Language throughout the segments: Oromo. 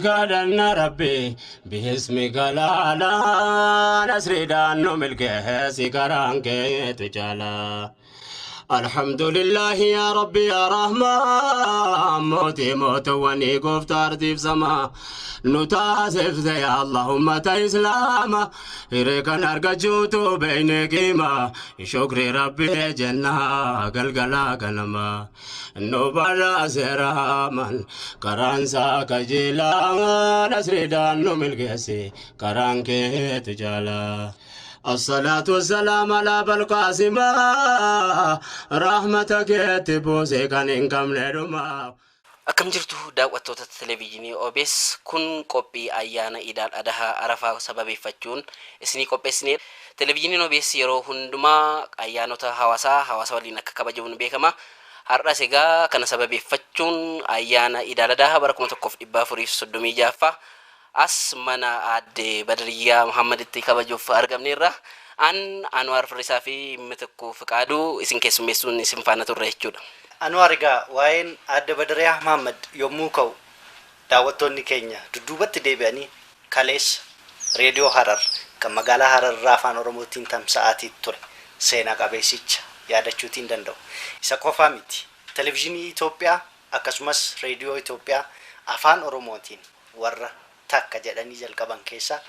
قالنا ربي باسمك لا لا نسرد أنه ملكه سكرانك تجالا الحمد لله يا ربي يا رحمن موتي موت وني قفتار في سما نتاسف زي اللهم تإسلاما إريك نرجوتو بين قيمة شكر ربي جنة قلقلا قلما نبالا سرامان كرانسا كجيلا نسردان نملكسي كرانكي تجالا الصلاة والسلام على بالقاسم رحمتك تبوسي كان إنكم لرما Akkam jirtu daawwattoota televezyiinii OBS kun qophii ayyaana Iidal Adhaa Arafaa sababeeffachuun isinii qopheessinee televezyiiniin OBS yeroo hundumaa ayyaanota hawaasa waliin akka kabajamuun beekama. Har'as egaa kana sababeeffachuun ayyaana Iidal Adhaa bara 1436 as mana Aadde Badriyaa Muhammaditti kabajuuf argamneerra. Anwar Firisaa fi Mitikuu Fiqaaduu isin keessummeessuun isin faana turre jechuudha. Anwar egaa waa'een Aadde Badriyaa Muhammad yommuu ka'u daawwattoonni keenya dudduubatti deebi'anii kaleessa reediyoo Harar kan magaalaa Harar irraa afaan Oromootiin tamsa'aatii ture seenaa qabeessicha yaadachuutiin danda'u. Isa qofaa miti. Televezyiinii Itoophiyaa akkasumas reediyoo Itoophiyaa afaan Oromootiin warra takka jedhanii jalqaban keessaa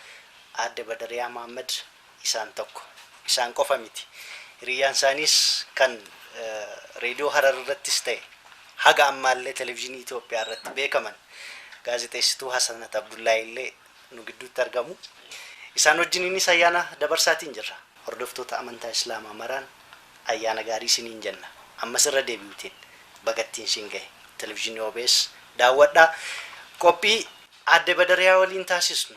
Aadde Badriyaa Muhammad isaan tokko. Isaan qofa miti. Hiriyyaan isaaniis kan reediyoo Harar irrattis ta'e haga ammaallee televezyiinii Itoophiyaa irratti beekaman gaazexeessituu Hasanat Abdullaahi illee nu gidduutti argamu. Isaan wajjiniinis ayyaana dabarsaatiin jirra. Hordoftoota amantaa Islaamaa maraan ayyaana gaarii isiniin jenna. Ammas irra deebi'uutiin bagattiin isin gahe televezyiinii OBS daawwadhaa. Qophii Aadde Badriyaa waliin taasisnu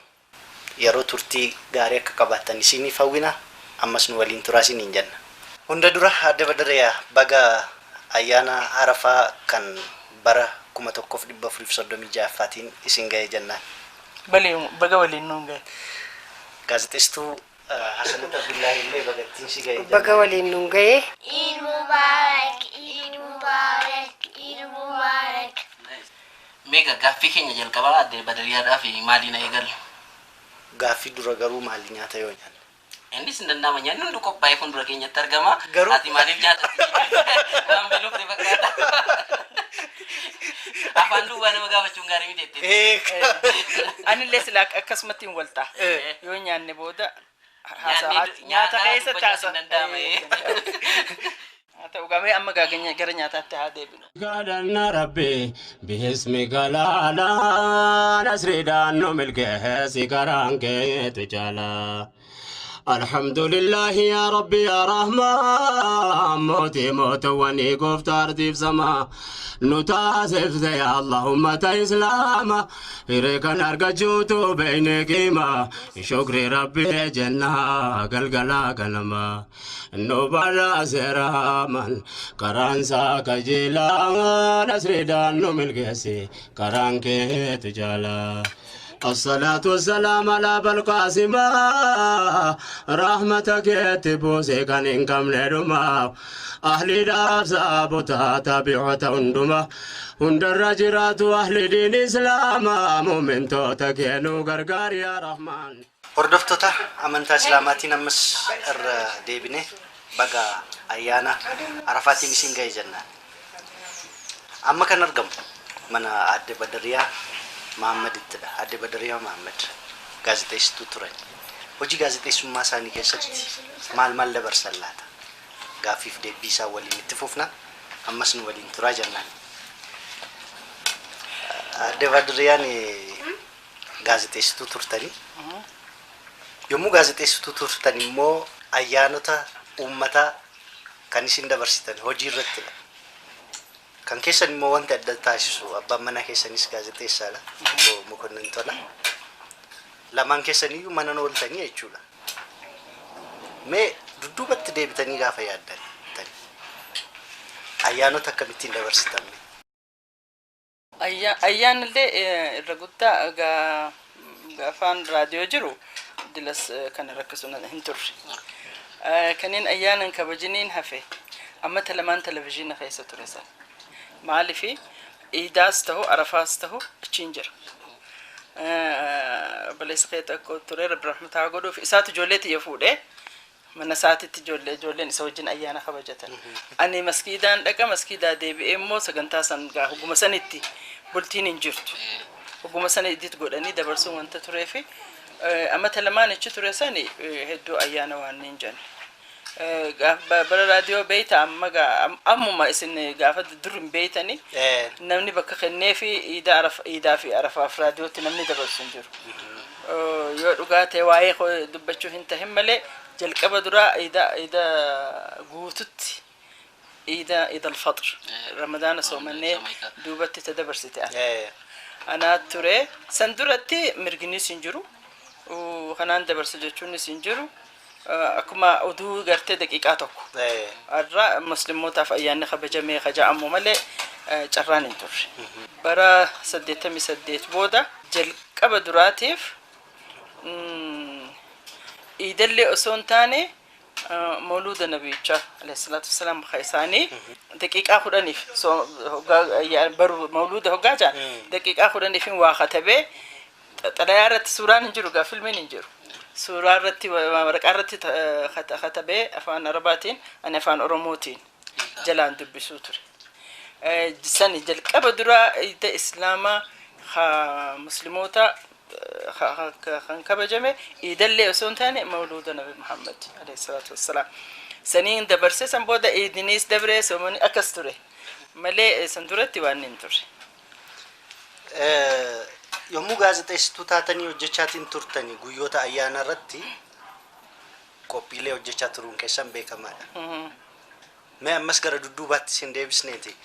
yeroo turtii gaarii akka qabaatan isiniif hawwina. Ammas nu waliin turaa isiniin jenna. Hunda dura Aadde Badriyaa baga ayyaana Arafaa kan bara 1436tiin isin gahe jennaan. Baga waliin nuun gahe. Gaazexeessituu Hasanat Abdullaahi illee bagattiin si gahe. Baga waliin nuun gahe. Eid Mubarak, Eid Mubarak, Eid Mubarak. Mega gaaffii keenya jalqabaa Aadde Badriyaadhaaf maaliin eegalla? Gaaffii dura garuu maali nyaata yoo nyaanne? Innis danda'ama nyaanni hundi qophaa'ee fuuldura keenyatti argama. Garuu ati maaliif nyaatatti? Waan beelofte fakkaata. Afaan duwwaa nama gaafachuun gaarii miti jettee. Anillee silaa akkasumatti hin waltaa. Yoo nyaanne booda nyaata keessatti haasa. Ta'u gamee amma gaaganya gara nyaataatti haa deebinu. قالنا ربي باسمك لا لا نسرد أنه ملكه سكرانك تجالا الحمد لله يا ربي يا رحمن موتي موت وني قفتار في سما نتاسف زي اللهم تإسلاما إريك نرجوتو بين قيمة شكر ربي جنة قلقلا قلما نبالا سرامان كرانسا كجيلا نسردان نملكسي كرانك تجالا الصلاة والسلام على بالقاسم رحمتك تبوسي كان إنكم لرما أهل دابسا بوتا تابعوة هندما هندر جرات أهل دين إسلام مؤمن توتكينو غرغار يا رحمن. Hordoftoota amantaa Islaamaatiin ammas irra deebine baga ayyaana Arafaatiin isin gahe jennaan. Amma kan argamu mana Aadde Badriyaa Muhammadittidha. Aadde Badriyaa Muhammad gaazexeessituu turan. Hojii gaazexeessummaa isaanii keessatti maal dabarsan laata? Gaaffiif deebii isaa waliin itti fufna. Ammas nu waliin turaa jennaan. Aadde Badriyaan gaazexeessituu turtanii. Yommuu gaazexeessituu turtan immoo ayyaanota uummataa kan isin dabarsitan hojii irrattidha. Kan keessan immoo wanti adda taasisu abbaan mana keessanis gaazexeessaadha. Mokonnin Tola. Lamaan keessaniyyuu mana ooltanii jechuudha. Mee dudduubatti deebitanii gaafa yaaddan ayyaanota akkamittiin dabarsitan? Ayyaanillee irra guddaa gaafaan raadiyoo jiru dilas kana rakkisuna hin turre. Kanneen ayyaanan kabajiniin hafe amma lamaan televezyiina keessa ture san. Maaliif iidaas ta'u arafaas ta'u achiin jira. Baleessa keessa akka ture rabbi rahmataa godhuuf isaatu ijoolleetti fuudhee mana isaatitti ijoolleen isa wajjin ayyaana kabajatan. Ani maskiidaan dhaqa maskiidaa deebi'ee immoo sagantaa san gaa hoguma sanitti bultiin hin jirtu. Hoguma sanitti godhanii dabarsuun wanta tureefi amata lamaan achi ture sani hedduu ayyaana waan hin jenne. Bara raadiyoo beeyta ammuma isin gaafa dur hin beeytani namni bakka kennee fi iidaa fi arafaaf raadiyootti namni dabarsu hin jiru. Yoo dhugaa ta'e waa'ee dubbachuu hin tahin malee jalqaba duraa iida guututti iida al-Fitr ramadaana soomannee duubatti tadabarsite anaa ture san duratti mirginis hin jiru kanaan dabarsa jechuunis hin jiru. Akkuma oduu gartee daqiiqaa tokko arra muslimootaaf ayyaanni kabajamee kaja'amu malee carraan hin turre. Bara 88 booda jalqaba duraatiif iidallee osoo hin taane mawluuda nabiyichaa alayhi salaatu wassalaam isaanii daqiiqaa 10 baru mawluuda hoggaa jaan daqiiqaa 10 waa katabee xalayaa irratti suuraan hin jiru gaa filmiin hin jiru. Suuraa irratti waraqaa irratti katabee afaan arabaatiin ani afaan oromootiin jalaan dubbisuu ture. Sani jalqaba duraa iida islaamaa musliimoota kan kabajame iidallee osoo hin taane mawluuda nabi Muhammad alayhi salaatu wassalaam. Saniin dabarsee san booda iidiniis dabree soomani akkas ture malee san duratti waan hin turre. Yommuu gaazexeessituu taatanii hojjechaatiin turtanii guyyoota ayyaana irratti qophiilee hojjechaa turuun keessan beekamaadha. Mee ammas gara dudduubaatti isin deebisneeti.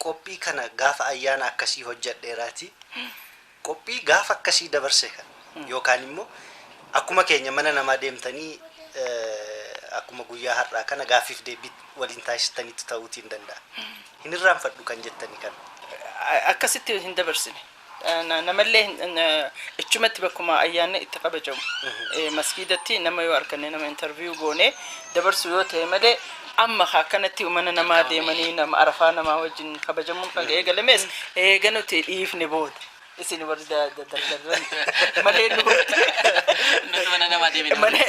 Qophii kana gaafa ayyaana akkasii hojjedheeraati. Qophii gaafa akkasii dabarse kan yookaan immoo akkuma keenya mana namaa deemtanii akkuma guyyaa har'aa kana gaaffiif deebii waliin taasistaniitu ta'uutiin danda'a. Hin irraanfadhu kan jettanii kan. Akkasitti hin dabarsine. Namallee ichumatti bakkuma ayyaanni itti kabajamu maskiidatti nama yoo arganne nama interview goone dabarsu yoo ta'e malee amma akkanatti mana namaa deemanii nama arafaa namaa wajjin kabajamuun kan eegalames eeganuti dhiifne booda isin warri dardarran malee nuti mana namaa deemanii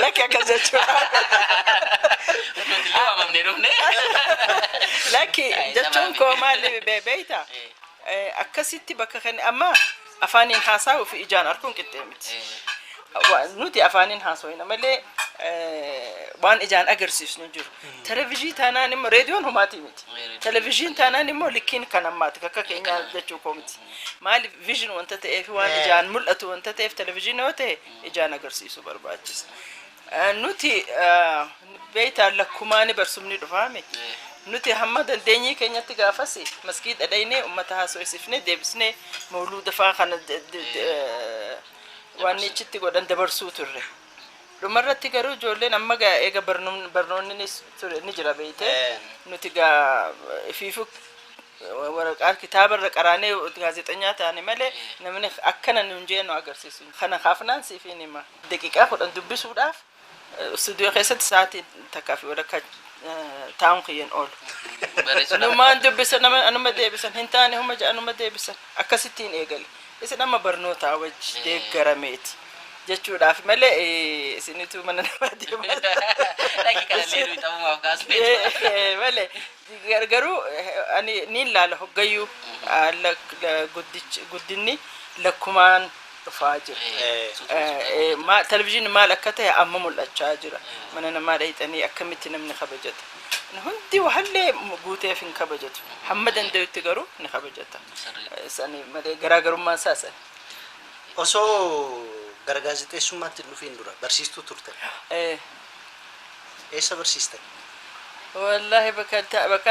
lakki akkas jechuudha. Nuti illee waamamnee dhufne. Lakki jechuun koo maali beeyta akkasitti bakka kan amma afaaniin haasa'uu fi ijaan arguun qixxee miti. Nuti afaaniin haasa'ina malee waan ijaan agarsiisnu jiru. Televezyiinii taanaan immoo reediyoon humaatii miti. Televezyiinii taanaan immoo likkiin kan ammaati akka keenyaa jechuu koo miti. Maali viizhin wanta ta'eef waan ijaan mul'atu wanta ta'eef televezyiinii yoo ta'e ijaan agarsiisuu barbaachisa. Nuti beeyta lakkumaani barsumni dhufaame. Nuti hamma dandeenyii keenyatti gaafasi maskiida dhaynee ummata haasofsiifnee deebisnee mawluuda faa kana waan ichitti godhan dabarsuu turre. Dhumarratti garuu ijoolleen amma eega barnoonni ni jira beeyte nuti fiifu waraqaa kitaabarra qaraanee gaazexanyaa taane malee namni akkana nuun jeennu agarsiisu. Kana kaafnaan siifin hima daqiiqaa 10 dubbisuudhaaf stuudiyoo keessatti sa'aatii takkaa fi walakkaa taa'uun kiyyaan oolu. Numaan dubbisan anuma deebisan hin taane huma anuma deebisan akkasittiin eegale. Isin amma barnootaa wajji deeggarameeti jechuudhaaf malee isinitu mana namaa deemaa. Daqiiqaalee nuyi ta'umaaf kaasnee. Malee garuu ani niin laala hoggayyuu guddinni lakkumaan dhufaa jira. Televezyiiniin maal akka ta'e amma mul'achaa jira. Mana namaa dhayxanii akkamitti namni kabajata. Hundi wahallee guuteef hin kabajatu. Hamma danda'utti garuu ni kabajata. Sani malee garaagarummaan saasan. Osoo gara gaazexeessummaatti dhufiin dura barsiistuu turtan. Eessa barsiistan? Wallahi bakka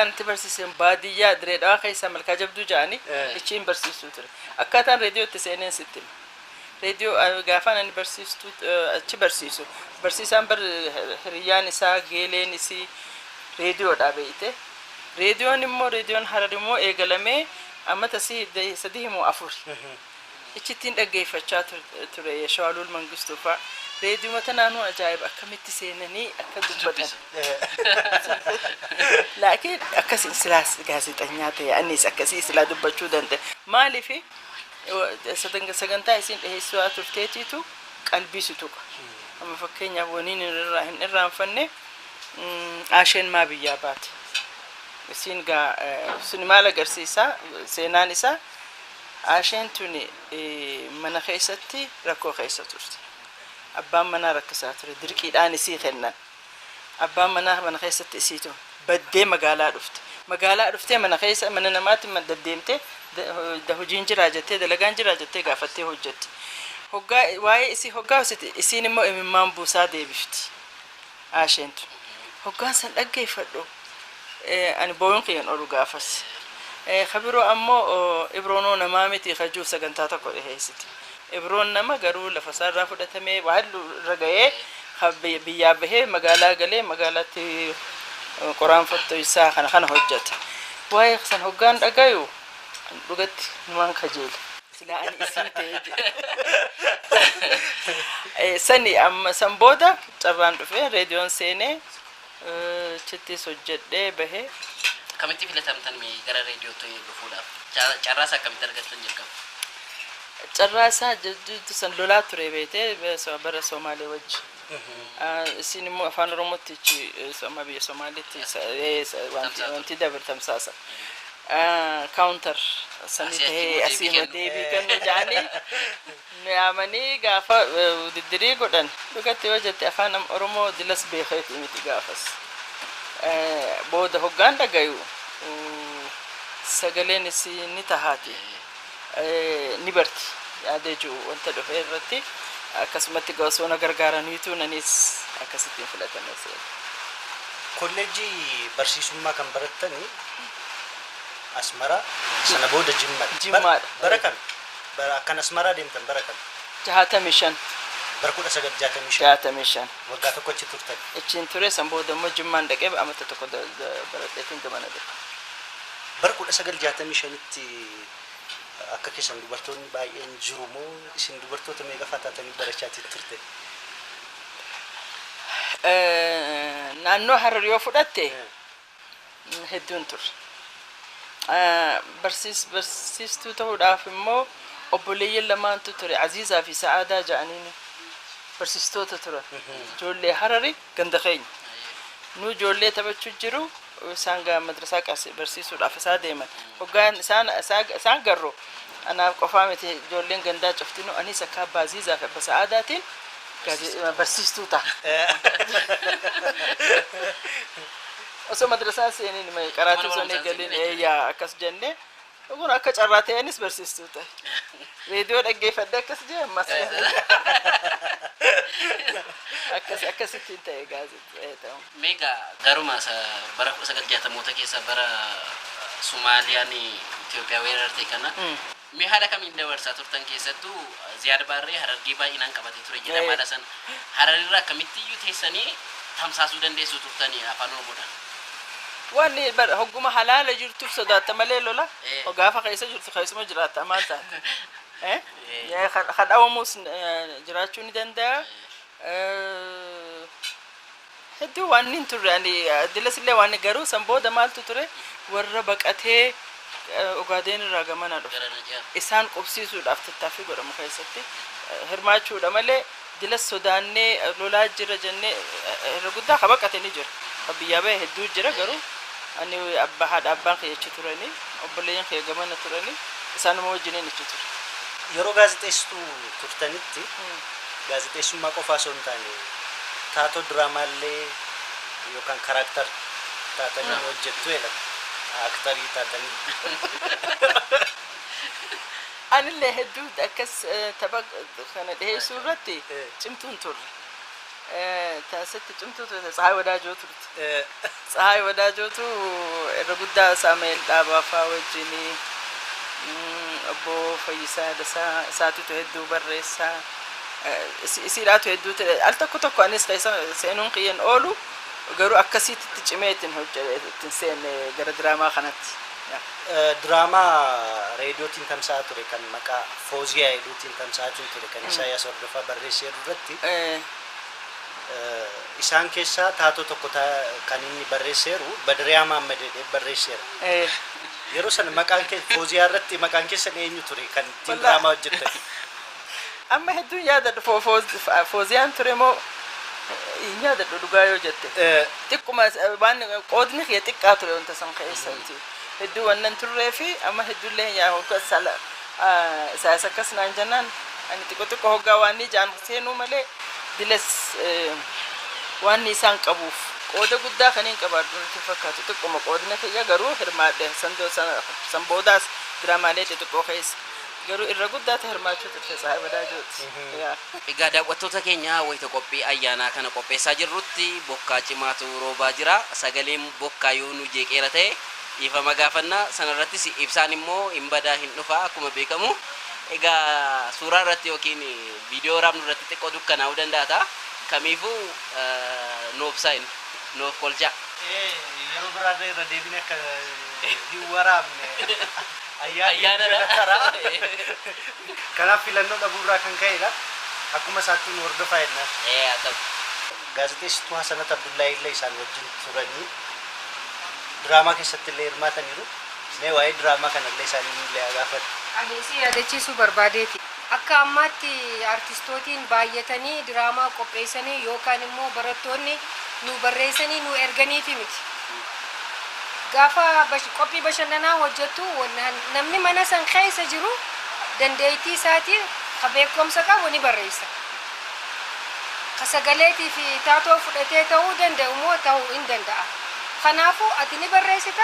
itti barsiisan baadiyyaa Direedhaa keessa Malkaa Jabduu ja'anii ichiin barsiistuu ture. Akkaataan reediyootti seeneen sitti. Reediyoo gaafaan ani barsiistuu achi barsiisu. Barsiisaan bar hiriyyaan isaa geeleen isii reediyoodhaa beeyte. Reediyoon immoo reediyoon Harar immoo eegalamee ammata sadii immoo 4. ichittiin dhaggeeffachaa ture Shawaalul Mangistuu fa'a reediyoo mata naannoo ajaa'iba akkamitti seenanii akka dubbatan laakiin akkasii silaas gaazexanyaa ta'e anis akkasii silaa dubbachuu danda'e maaliif sagantaa isin dhiheessaa turteetiitu qalbii tuqa amma fakkeenyaaf waniin hin irraanfanne Asheen maa biyyaa baate isin gaa sun maal agarsiisa seenaan isaa Asheen tuni mana keessatti rakkoo keessa turte abbaan manaa rakkisaa ture dirqiidhaan isii kennan abbaan manaa mana keessatti isiitu baddee magaalaa dhufte mana keessa mana namaatti maddeemte hojiin jiraa jettee dalagaan jiraa jettee gaafattee hojjetti hoggaa waa'ee isii hoggaa isiin immoo imimmaan buusaa deebifti Asheentu hoggaan san dhaggeeffadhu ani booyon kiyyan olu gaafas khabiroo ammoo ibroonoo namaa miti kajuu sagantaa tokko dhiheessiti ibroon nama garuu lafa isaarraa fudhatamee waan raga'ee biyyaa bahee magaalaa galee magaalaatti qoraanfattuu isaa kana hojjeta waa'ee san hoggaan dhagayu dhugatti numaan kajeela silaa ani isii ta'e sani amma san booda carraan dhufee reediyoon seenee chittis hojjedhee bahee Kamitti filatamtan mee gara reediyootti dhufuudhaaf carraasaa akkamitti argattan jalqaba? Carraasaa jidduutti san lolaa ture beetee bara Somaalee wajji. Isin immoo afaan Oromootti biyya Somaaliitti wanti dabartamsaasa. Counter sanii tahee asii deebii kennu jaanii yaamanii gaafa diddirii godhan dhugatti yoo jette afaan Oromoo dilas beekeeti miti gaafas. Booda hoggaan dhagayu sagaleen isii ni tahaati ni barti yaadee jiru wanta dhufee irratti akkasumatti gosoona gargaaraniitu nanis akkasittiin filatame seera. Kolleejjii barsiisummaa kan barattanii Asmara sana booda Jimmaadha. Bara kam? Bara akkan Asmaraa deemtan bara kam? 65. Bara 1965. 65. Waggaa tokko achi turtan. Achiin ture san booda immoo Jimmaan dhaqee amata tokko baradheetiin gamana dhufe. Bara 1965tti akka keessan dubartoonni baay'een jiru moo isin dubartoota meeqa taatanii barachaa turte? Naannoo Harar yoo fudhatte hedduun ture. Barsiistuu ta'uudhaaf immoo obboleeyyan lamaantu ture Aziizaa fi Sa'aadaa ja'aniini barsiistoota turan ijoollee Harari ganda keenya nu ijoollee taphachuu jiru isaan gaa madrasaa barsiisuudhaaf isaa deeman hoggaan isaan garroo anaaf qofaa miti ijoolleen gandaa cuftinu anis akka abbaa Aziizaa fi abbaa Sa'aadaatiin barsiistuu ta'a. Osoo madrasaa seenin qaraatuu sanii galiin yaa akkas jenne kun akka carraa ta'anis barsiistuu ta'e reediyoo dhaggeeffadde akkas jee ammas akkasittiin ta'e gaazexaa. Meeqa garuma bara 1960moota keessa bara Somaaliyaan Itoophiyaa weerarte kana mee haala kamiin dabarsaa turtan keessattuu Ziyaad Barree Harargee baay'inaan qabatee ture jedhamaadha san Hararirraa akkamitti iyyuu teessanii tamsaasuu dandeessu turtanii afaan Oromoodhaan. Wanni hogguma halaala jirtuuf sodaata malee lola gaafa keessa jirtu keessuma jiraata maal taate hadhaawamuus jiraachuu ni danda'a hedduu waan hin turre dilas illee waan garuu san booda maaltu ture warra baqatee Ogaadeen irraa gamana dhufe isaan qubsiisuudhaaf tattaaffii godhamu keessatti hirmaachuudha malee dilas sodaannee lolaa jira jennee irra guddaa ka baqate ni jira biyyaa ba'e hedduu jira garuu ani haadha abbaan kiyyachi turanii obboleeyyan kiyya gamana turanii isaanuma wajjiniin ichi ture. Yeroo gaazexeessituu turtanitti gaazexeessummaa qofaa osoo hin taane taatoo diraamaallee yookaan karaakter taatanii hojjettu jedha aktarii taatanii. Anillee hedduu akkas tapha kana dhiheessuu irratti cimtuun turre. Taasitti cimtuu turte Tsahaay Wadaajoo turte. Tsahaay Wadaajotu irra guddaa Saameel Dhaabaafaa wajjinii obbo Fayyisaa Dasaa isaatitu hedduu barreessaa isiidhaatu hedduu ta'e al tokko anis keessa seenuun qiyyan oolu garuu akkasitti cimeetiin hojjetin seenne gara diraamaa kanatti Diraamaa reediyootiin tamsa'aa ture kan maqaa Fooziyaa jedhuutiin tamsa'aa ture kan Isaayyaas Hordofaa barreessee irratti isaan keessaa taatoo tokko kan inni barreesseeru Badariyaa Mahammad jedhee barreesseera. Yeroo sana maqaan kee Fooziyaa irratti maqaan keessan eenyu ture kan ittiin diraamaa hojjettan? Amma hedduun yaadadhu Fooziyaan ture moo hin yaadadhu dhugaa yoo jette. Xiqquma waan qoodni kee xiqqaa ture wanta san keessatti. Hedduu wannan turree fi amma hedduullee yaa hoggas isaas akkas naan jennaan ani xiqqoo hoggaa waan ni jaan seenuu malee diles waan isaan qabuuf qooda guddaa kan hin qabaadhu nuti fakkaatu xiqquma qoodni kiyya garuu hirmaadhe san boodaas diraamaalee xixiqqoo keessa garuu irra guddaatu hirmaachuu turte saahibadaa jooti. Egaa daawwattoota keenya wayita qophii ayyaanaa kana qopheessaa jirrutti bokkaa cimaatu roobaa jira. Sagaleen bokkaa yoo nu jeeqeera ta'e ifama gaafannaa sanarrattis ibsaan immoo hin badaa hin dhufaa akkuma beekamu. Egaa suuraa irratti yookiin viidiyoo raabnu irratti xiqqoo dukkanaa'uu danda'a. Kamiifuu noobsaayin noof kolchaa. Yeroo biraarra irra deebine akka hin waraabne ayyaana kanaaf filannoo dhabuurraa kan ka'edha. Akkuma isaatti nu hordofaa jennaan. Gaazexeessituu Hasanat Abdullaahi illee isaan wajjin turanii diraamaa keessatti illee hirmaataniiru. Mee waa'ee diraamaa kanallee isaanii illee gaafadhu. Ani si yaadachiisuu barbaadeeti. Akka ammaatti artistootiin baay'atanii diraamaa qopheessanii yookaan immoo barattoonni nu barreessanii nu erganiifi miti. Gaafa qophii bashannanaa hojjettu namni mana san keessa jiru dandeettii isaatiin ka beekumsa qabu ni barreessa. Ka sagaleetii fi taatoo fudhatee ta'uu danda'u moo ta'uu hin danda'a. Kanaafuu ati ni barreessita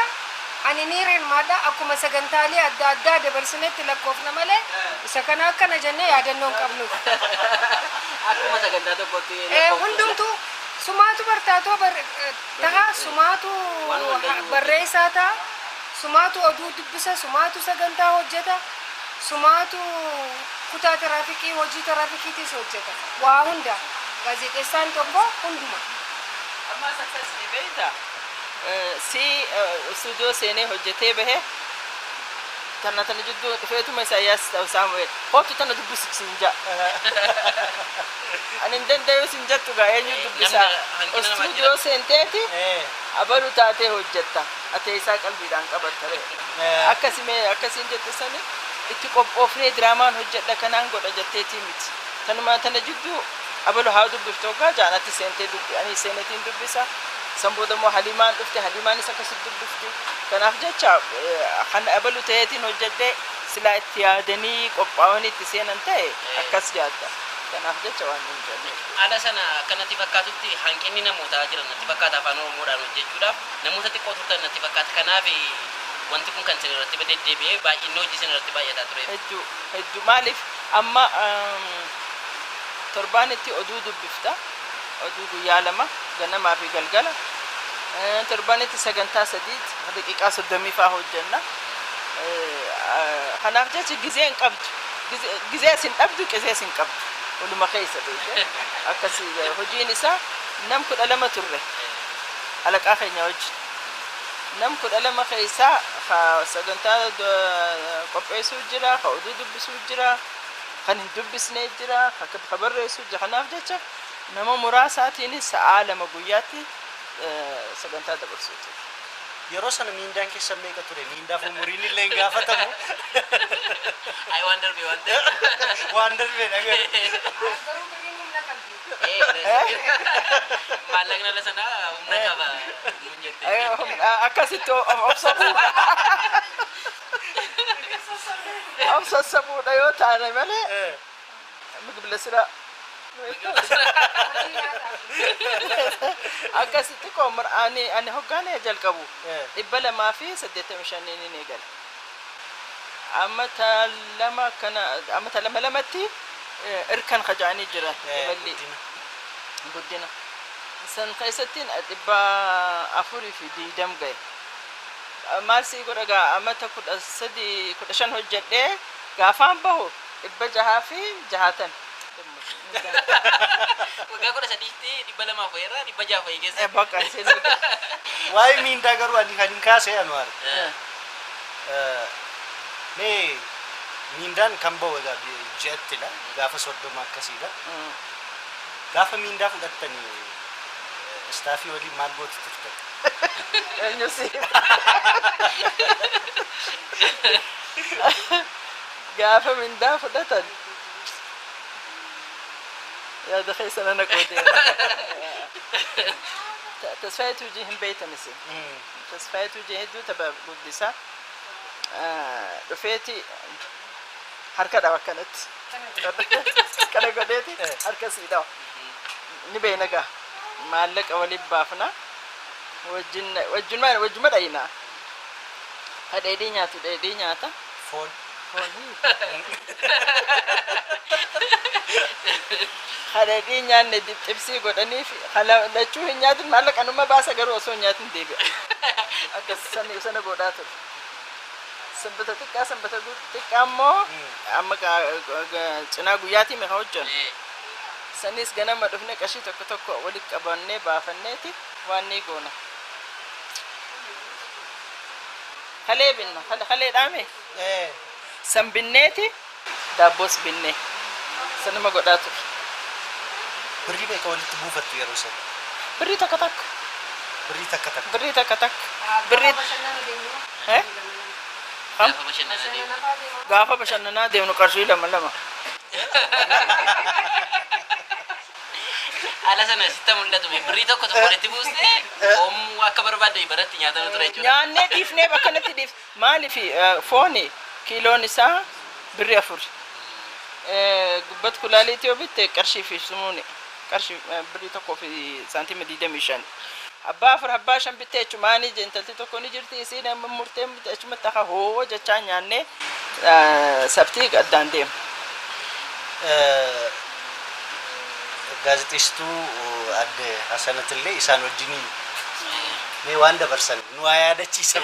ani ni hirmaadha akkuma sagantaalee adda addaa dabarsinetti lakkoofna malee isa kana akkana jennee yaadannoon qabnu. Akkuma sagantaa tokkotti hundumtuu sumaatu bartaatoo taha sumaatu barreessaa ta'a sumaatu oduu dubbisa sumaatu sagantaa hojjeta sumaatu kutaa tiraafikii hojii tiraafikiitis hojjeta waa hunda gaazexeessaan tokko hunduma. Amma successfully beektaa si studio seenee hojjetee bahe tana jidduu dhufeetuma Isaayyaas Saamu'eel hootu tana dubbisiisin jaa. Ani hin danda'u sin jettu gaa eenyu dubbisaa. Studio seenteeti abalu taatee hojjetta. Ate isaa qalbiidhaan qabatta. Akkasiin jette sani itti qophoofnee diraamaan hojjedha kanaan godha jetteetii miti. Tanuma tana jidduu abalu haa dubbiftu hoggaa jaanatti seentee dubbi ani seenetiin dubbisa. San booda immoo Haliimaan dhufte Haliimaanis akkasitti dubbifti. Kanaaf jecha kan abalu ta'eetiin hojjedhee silaa itti yaadanii qophaa'anii itti seenan ta'e akkas yaadda. Kanaaf jecha waan hin jenne. Haala sana akkanatti fakkaatutti hanqinni namootaa jiran natti fakkaata afaan Oromoodhaan hojjechuudhaaf namoota xiqqoo turtan natti fakkaata. Kanaaf wanti kun kan isin irratti deddeebi'ee baay'inni hojii isin irratti baay'ataa ture. Hedduu maaliif amma torbaanitti oduu dubbifta. Oduu guyyaa lama ganamaa fi galgala. Torbaanitti sagantaa 3 daqiiqaa 30 fa'aa hojjenna. Kanaaf jecha gizee hin qabdu. Gizee isin dhabdu qizee isin qabdu. Waluma keessa beekte. Akkasii hojiin isaa nam 12 turre. Alaqaa keenya wajjin. Nam 12 keessaa sagantaa qopheessuu jira, oduu dubbisuu jira, kan hin dubbisnee jira, kan barreessuu jira. Kanaaf jecha nama muraasaatiin sa'a 2 guyyaatti sagantaa dabarsuu ture. Yeroo sana miindaan keessan meeqa ture? Miindaaf umuriin illee hin gaafatamu. Ay waan darbe Waan darbe dhagaa. Garuu biriin humna qabdi. maallaqni ala sana humna qaba nuun jette. Akkasitti obsasabuudha yoo taane malee migibila sira akkasitti qoomar ani hoggaanee jalqabu 285 ni eegale. Ammata lamatti irkan kajaanii jiran balli guddina san keessatti 420 gahe. Maal si godha gaa ammata 15 hojjedhee gaafaan bahu 660. Waggaa 13tti 200 fayyirraa 600 fayyikeessa. Bakka isin Waa'ee miindaa garuu ani kan hin kaasee Anwaar. mee miindaan kan ba'u egaa ji'attidha gaafa 30 akkasiidha gaafa miindaa fudhattanii istaafii waliin maal gootu turtan eenyu si gaafa mindaa fudhatan yaada keessana naqootee tasfaayitu hojii hin beeytanis tasfaayitu hojii hedduu tapha guddisaa dhufeeti harka dhawa akkanatti kana godheeti harka sii dhawa ni beeyna gaa maallaqa waliin baafna wajjuma dhayinaa dheedhii nyaata foon dheedhii nyaanne xibsii godhanii fi lachuu hin nyaatin maallaqa numa baasa garuu osoo hin nyaatin deebi'a akkas sana godhaa ture sanbata xiqqaa immoo amma cinaa guyyaatii meeqa hojjan sanis ganama dhufne qashii tokko walitti qabannee baafanneeti waan ni goona kalee binna kalee dhaame san binneeti daabboos binne sanuma godhaa ture birrii meeqa walitti buufattu yeroo san birrii takka birrii takka birrii gaafa bashannanaa deemnu qarshii lama ala sana sitta mul'atu birrii tokko walitti buustee oomuu akka barbaadde baratti nyaatama ture jechuudha. Nyaannee dhiifnee bakka natti dhiif maaliif fooni kiiloon isaa birrii 4 gubbat kulaalii Itoophiyaatti qarshii fi sumuuni qarshii birrii tokko fi saantiima 25 abbaa 4 abbaa 5 bittee chumaanii jentalti tokko ni jirti isiin murtee achuma ta'a hoo jechaa nyaannee sabtii addaan deema. gaazexeessituu adde Hasanatille isaan wajjin mee waan dabarsan nu yaadachiisan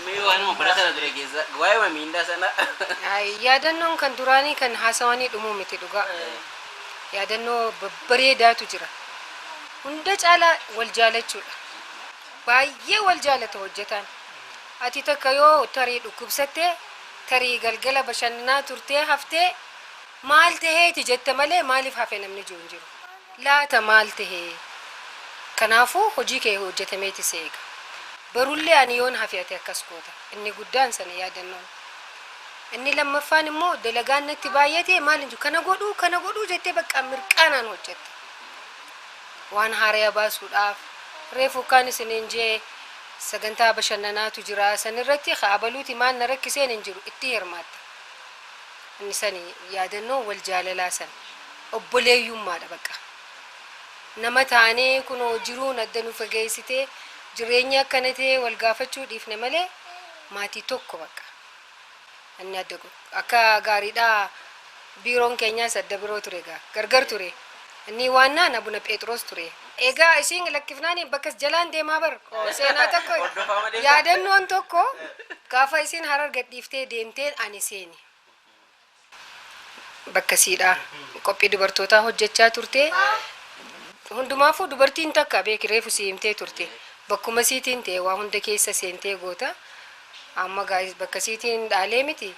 mee waan baratan dure geessa waa'ee miindaa sana yaadannoon kan duraanii kan haasawanii dhumuu miti dhugaa yaadannoo babbareedaatu jira hunda caalaa wal jaalachuudha baay'ee wal jaalata hojjetan ati takka yoo tarii dhukkubsattee tarii galgala bashannanaa turtee haftee maal taheeti jette malee maaliif hafe namni jiru laata maal tahee kanaafuu hojii kee hojjetameeti seega barullee ani yoon hafe ati akkas goota inni guddaan sana yaadannoon inni lammaffaan immoo dalagaan natti baay'ate maal inju kana godhuu jettee bakka mirqaanaan hojjette waan haaraya baasuudhaaf reefu kan isiniin jee sagantaa bashannanaatu jira sanirratti khaabaluuti maal na rakkiseen hin jiru itti hirmaatta inni sani yaadannoo wal jaalalaa san obboleeyyummaadha bakka nama taanee kunoo jiruun adda nu fageessitee jireenya akkana ta'e wal gaafachuu dhiifne malee maatii tokko bakka inni adda godhu akka gaariidhaa biiroon keenyaas adda biroo ture gargar ture inni waannaan abuna Phexros ture egaa isiin lakkifnaan bakkas jalaan deemaa bar seenaa tokko yaadannoon tokko gaafa isiin Harar gadhiiftee deemteen ani seeni bakka siidhaa qophii dubartootaa hojjechaa turte hundumaafuu dubartiin takka beeki reefu siimtee turte bakkuma siitiin ta'e waa hunda keessa seentee goota amma bakka siitiin dhaalee miti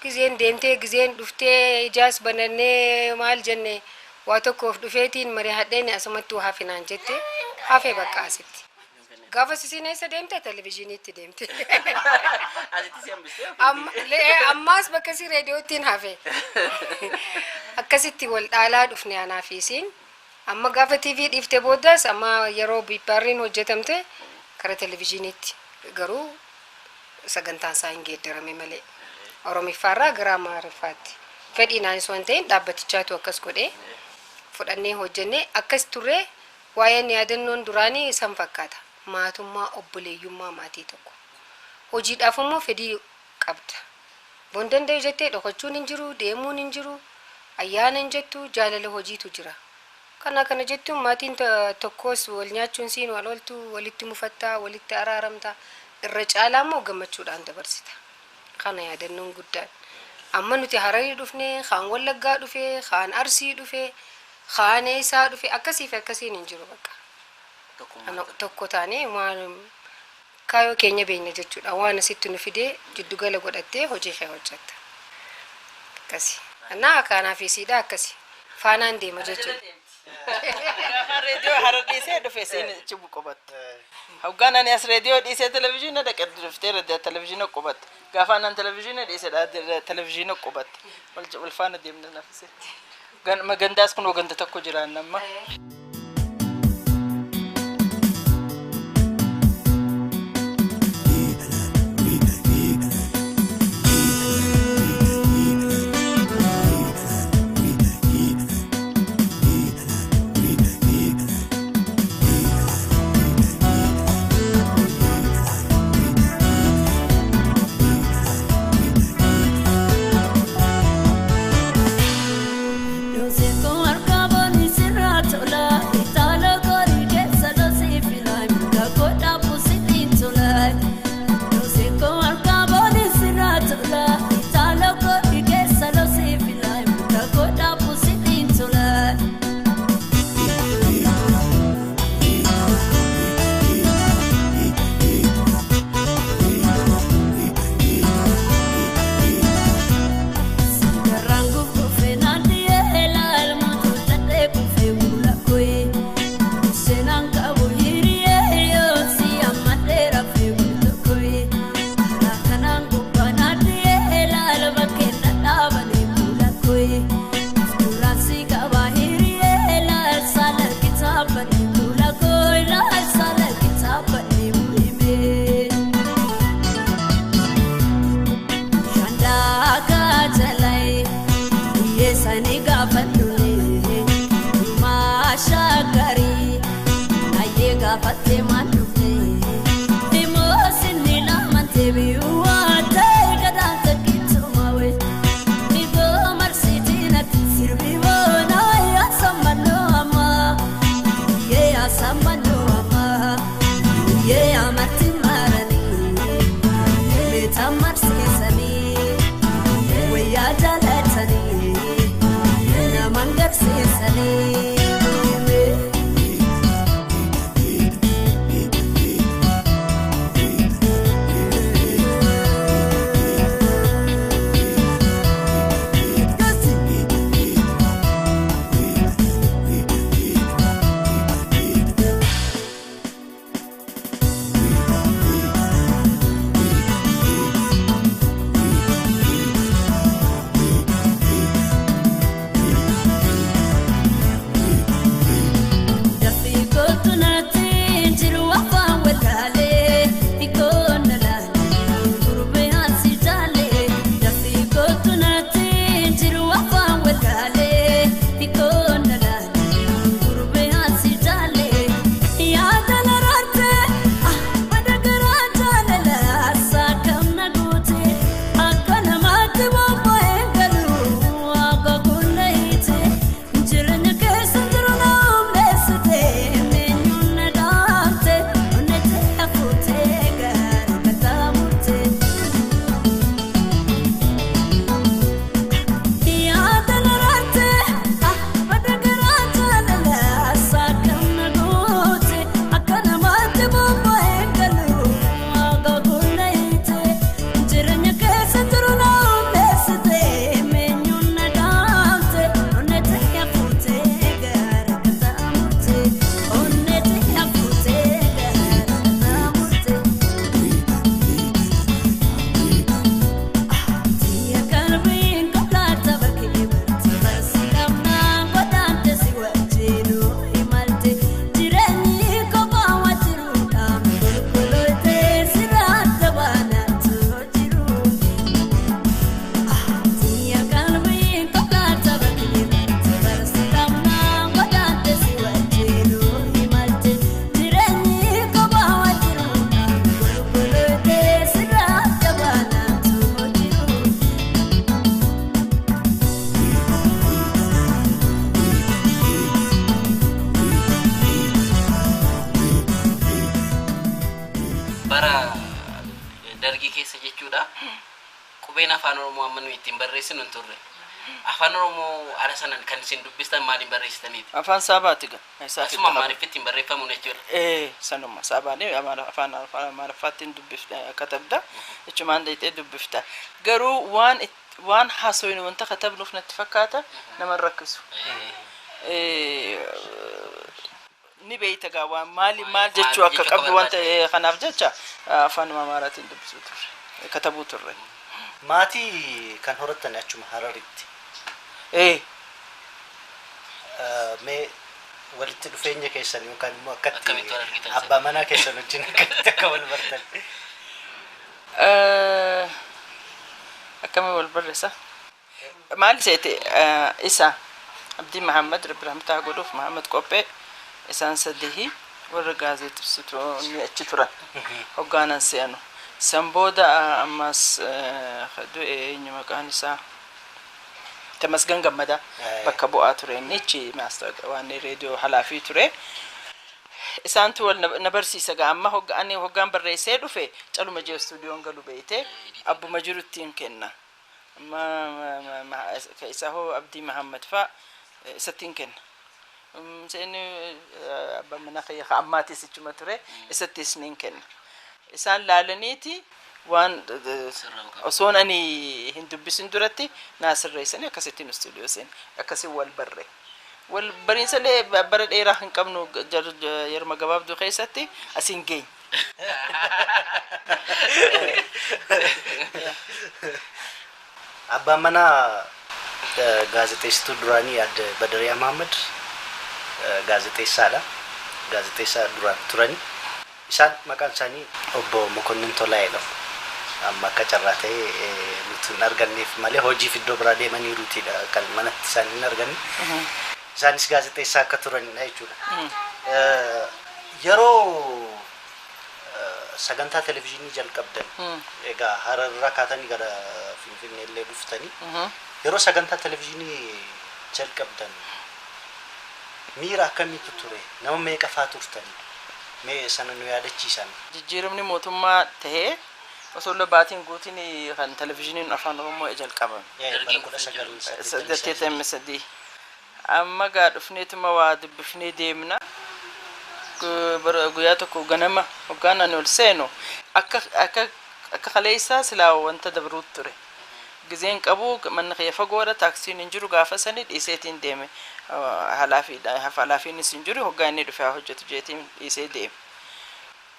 gizeen deemtee gizeen dhuftee ijaas banannee maal jenne waa tokkoof dhufeetiin marii hadheen asumatti waa hafinaan jette hafe bakka asitti gaafa sisiin eessa deemte televezyiiniitti deemte ammaas bakka si reediyoottiin hafe akkasitti wal dhaalaa dhufne anaa fi isiin amma gaafa TV dhiifte booddaas amma yeroo biippaarriin hojjetamte kara televezyiiniitti garuu sagantaan isaa hin geeddarame malee oromiffaarraa gara amaariffaatti fedhiinaan osoo hin ta'in dhaabbatichaatu akkas godhee fudhannee hojjennee akkas turre waa'een yaadannoon duraanii san fakkaata maatummaa obboleeyyummaa maatii tokko hojiidhaaf immoo fedhii qabda boondanda'u jettee dhokachuun hin jiru deemuun hin jiru ayyaana hin jettu jaalala hojiitu jira kana jettuun maatiin tokkos wal nyaachuun siin wal oltu walitti mufattaa walitti araaramtaa irra caalaa immoo gammachuudhaan dabarsita kana yaadannoon guddaan amma nuti Hararii dhufne kaan Wallaggaa dhufe kaan Arsii dhufe kaan Eessaa dhufe akkasiif akkasiin hin jiru bakka tokko taane kaayoo keenya beekna jechuudha. Waan asitti nu fidee jiddugala godhattee hojii kee hojjetta. Akkasi. Annaa kanaaf isiidha akkasi. Faanaan deema jechuudha. Radio harar dhiisee dhufee seen cibu qubatti. Hoggaan ani as radio dhiisee televiziyoona dhaqee dhuftee radio televiziyoona qubatti. Gaafa anan televiziyoona dhiisee televiziyoona qubatti. Wal faana deemna nafise. Gandaas kun waganta tokko jiraan namma. dargii keessa jechuudha. Qubeen afaan Oromoo amma nuyi ittiin barreessinu hin turre. afaan oromoo ara sanan kan isin dubbistan maaliin barreessitaniiti? Afaan Saabaati ga. Isaa Asuma Amaariffattiin barreeffamu jechuudha. Sanuma Saabaanii afaan Amaariffattiin dubbifta katabda. Jechumaan deetee dubbifta. Garuu waan haasoyni wanta katabnuuf natti fakkaata nama rakkisu. Ni beeyta gaa waan maal jechuu akka qabdu wanta kanaaf jecha afaan Amaaraatiin dubbisuu turre katabuu turre. Maatii kan horattan achuma Hararitti. Mee walitti dhufeenya keessan yookaan immoo akkatti abbaa manaa keessan wajjin akka wal bartan. Akkami wal barreessa? Maal seete isa Abdii Muhammad Rabbi rahmataa godhuuf Muhammad Qophee isaan saddehi warra gaazexeessitoonni achi turan hoggaanan seenu. San booda ammas du'e eenyu maqaan isaa Tamasgan Gammadaa bakka bu'aa ture innichi waan reediyoo halaafii ture. Isaantu wal na barsiisa gaa amma hoggaan barreessee dhufe caluma jee stuudiyoon galu beeyte abbuma jirutti hin kenna. Amma isa hoo Abdii Muhammad fa isatti hin kenna. Seeni abba mana kiyya ammaatis ichuma ture isattis hin kenna. Isaan laalaniiti waan osoon ani hin dubbisin duratti naa sirreessanii akkasittiin stuudiyoo seen akkasiin wal barre. Wal bariinsalee bara dheeraa hin qabnu yeruma gabaabduu keessatti asiin geenya. Abbaan manaa gaazexeessituu duraanii Adde Badariyaa Mahammad gaazexeessaadha. Gaazexeessaa duraan turani. Isaan maqaan isaanii obbo Mokonnin Tolaa jedhamu. Amma akka carraa ta'ee nuti hin arganneef malee hojiif iddoo biraa deemaniiruutidha kan manatti isaan hin arganne. Isaanis gaazexeessaa akka turanidha jechuudha. Yeroo sagantaa televezyiinii jalqabdan egaa Hararraa kaatanii gara Finfinnee illee dhuftanii yeroo sagantaa televezyiinii jalqabdan miira akkamiitu ture? Nama meeqa faa turtanii? Mee sana nu yaadachiisan. Jijjiiramni mootummaa tahee osoo baatiin guutiin kan televezyiiniin afaan Oromoo jalqaban. saddeet amma gaa dhufneetuma waa dubbifnee deemna. Guyyaa tokko ganama hoggaanaan ol seenu akka kaleessaa silaa wanta dabruut ture. Gizeen qabu manna kiyya fagoodha taaksiin hin jiru gaafa sanii dhiiseetiin deeme. Halaafiinis hin jiru hoggaa inni dhufee hojjetu jeetiin dhiisee deeme.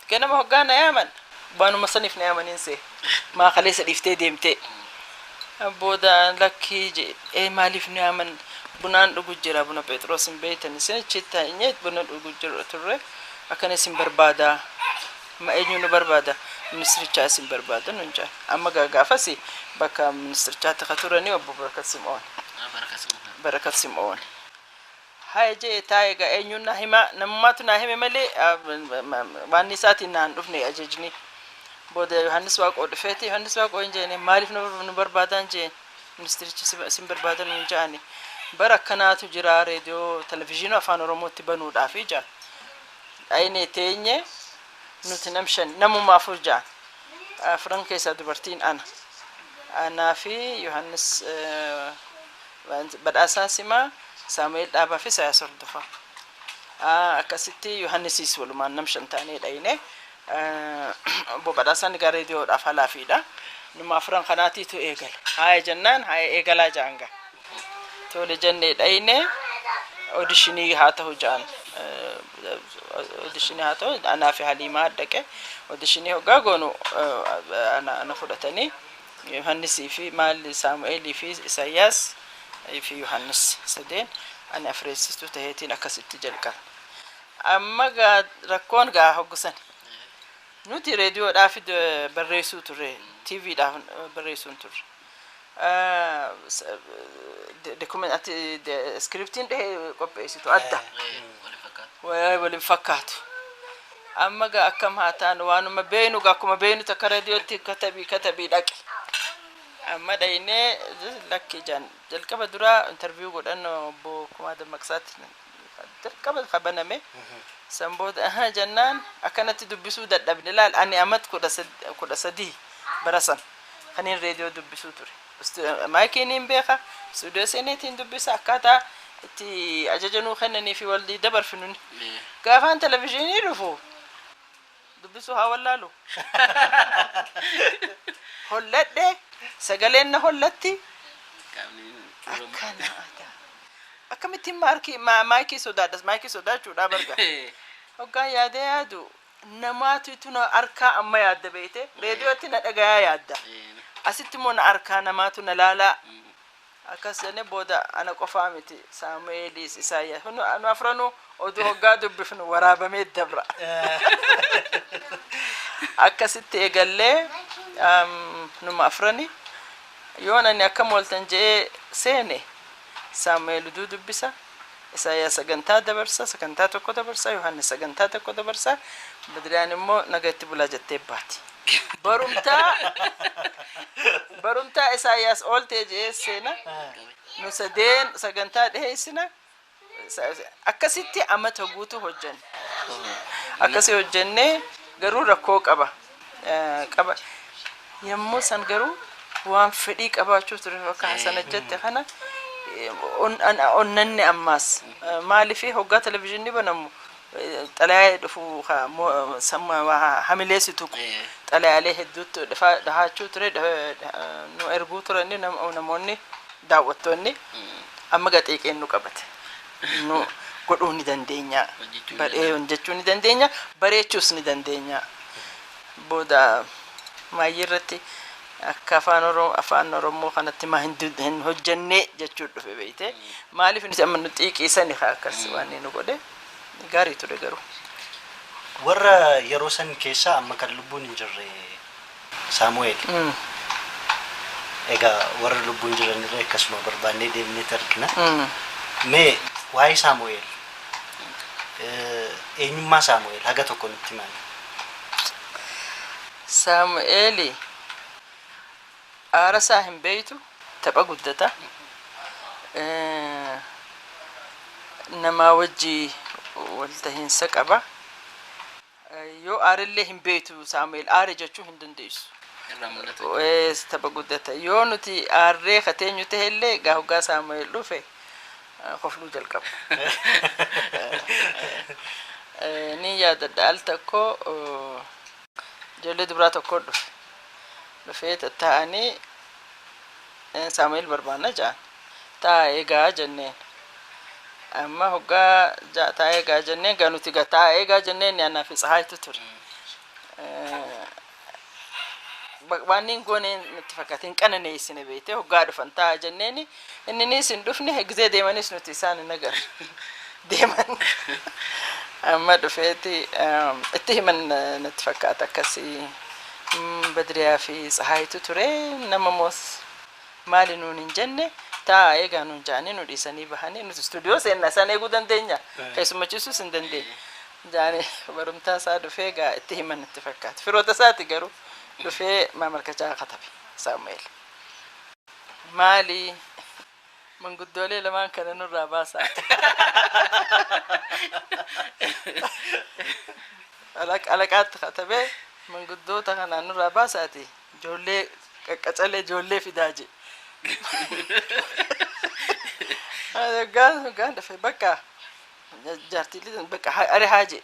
Ganama hoggaa na yaaman baanuma saniif na yaamaniin see maa kaleessa dhiiftee deemtee. Booda lakkii maaliif na yaaman bunaan dhugu jira buna Phexros hin beeytan isin chitta inyeet buna dhugu jira turre akkana isin barbaada ma eenyu nu barbaada ministirichaa isin barbaada nun jaa amma gaafasi bakka ministirichaatti katuranii obbo Barakat Sim'oon haa jee taa'eega eenyu na hima namummaatu na hime malee waan isaatiin naan dhufne ajajni booda Yohaannis Waaqoo dhufeeti Yohaannis Waaqoo hin jeene maaliif nu barbaadaan jeen ministirichi isin barbaadan nun jaani bara akkanaatu jira reediyoo televezyiinii afaan Oromootti banuudhaaf ija ayne teenye nuti namummaa afur jaan afran keessaa dubartiin anaa fi Yohaannis Badhaasaa Simaa Saamu'eel Dhaabaa fi Isaayyaas Hordofaa akkasitti Yohaannisis walumaan namshan taanee dhayne obbo Badhaasaan egaa reediyoodhaaf halaafiidha numa afran kanaatiitu eegala haaya jennaan haaya eegalaa jaanga tole jennee dhayne auditionii haa ta'u jaan auditionii haa ta'u anaa fi Haliimaa dhaqe auditionii hoggaa goonu ana fudhatanii Yohaannisii fi maal Saamu'eelii fi Isaayyaas fi Yohaannis sadeen ani afreessituu taheetiin akkasitti jalqabe. Amma rakkoon hoggusan nuti reediyoodhaaf barreessuu turre TVdhaaf barreessuun turre. Skriptiin dhahee qopheessitu adda waliin fakkaatu. Amma akkam haa taanu waanuma beenu akkuma beenu takka reediyootti katabii dhaqe. Amma dhaynee lakki jaan jalqaba duraa interview godhan obbo Kumaa Dammaqsaatti jalqaba qabaname san booda jennaan akkanatti dubbisuu dadhabne laal ani amat 13 barasan kaniin reediyoo dubbisuu ture maayikiin hin beeka stuudiyoo seeneetiin dubbisa akkaataa itti ajajanuu kennanii fi waldii dabarfinu gaafaan televizyiinii dhufu dubbisu haa wallaalu holladhe sagaleen na hollatti akkana akkamittiin maayikii sodaachuudha barga hoggaan yaadee yaadu namaatu tuna harkaa amma yaadda beeyte reediyootti na dhagayaa yaadda asitti immoo na harkaa namaatu na laalaa akkas jenne booda ana qofaa miti Saamu'eelis Isaayyaas nu afranuu oduu hoggaa dubbifnu waraabamee dabra akkasitti eegallee numa afrani yoon ani akkam waltan jee seene Saamu'eel dubbisa Isaayyaas sagantaa dabarsa sagantaa tokko dabarsa Yohaannis sagantaa tokko dabarsa Badiriyaan immoo nagatti bulaa jettee baati barumtaa Isaayyaas oolte jee seena nu sadeen sagantaa dhiheessina akkasitti amata guutuu hojjenne akkasii hojjennee garuu rakkoo qaba yommuu san garuu waan fedhii qabaachuu ture akka sana jette kana onnanni ammaas maaliif hoggaa televizyiinii banamu xalayaa dhufu hamileessitu xalayaalee hedduutti dhahaachuu ture nu erguu turani namoonni daawwattoonni amma gaxeeqeen nu qabate nu godhuu ni dandeenya hojjechuu ni dandeenya bareechuus ni dandeenya booda maayyii irratti akka afaan Oromoo kanatti maa hin hojjenne jechuu dhufe beeyte maaliif nuti amma nu xiiqiisani akkas waan nu godhe gaarii ture garuu warra yeroo san keessaa amma kan lubbuun hin jirre Saamu'eel egaa warra lubbuun jiran irra akkasuma barbaannee deemnee argina mee waa'ee Saamu'eel eenyummaa Saamu'eel haga tokko nutti himaa Saamu'eel aarasaa hin beeytu tapha guddata namaa wajjii waltahiinsa qaba yoo aarillee hin beeytu Saamu'eel aare jechuu hin dandeessu tapha guddata yoo nuti aarree kateenyu ta'ellee gaa hoggaa Saamu'eel dhufe kofluu jalqaba ni yaadadha al tokko ijoollee dubaraa tokko dhufee taa'anii Saamu'eel barbaanna ja'an taa'aa eegaa jenneen amma hoggaa taa'aa eegaa jenneen gaa nuti taa'aa eegaa jenneen yaannaa fi Tsahaayitu ture waan niin goonee nutti fakkaate hin qananeessine beeyte hoggaa dhufan taa'aa jenneen inninis hin dhufne gizee deemanis nuti isaan hin agarre deeman amma dhufeeti itti himan natti fakkaata akkasii Badiriyaa fi Tsahaayitu ture nama moos maali nuun hin jenne taa'aa eegaa nuun jaanii nu dhiisanii bahanii nuti stuudiyoo seennaa isaan eeguu dandeenya keessumachiisuus hin dandeenya jaanii barumtaa isaa dhufee egaa itti himan natti fakkaata firoota isaati garuu dhufee maamalkachaa katabe Saamu'eel maali manguddoolee lamaan kana nurraa baasaa alaqaatti katabee manguddoota kanaan nurraa baasaati ijoollee qaqqacalee ijoollee fidaa je gaan dhufe bakka jaartiilii bakka are haaje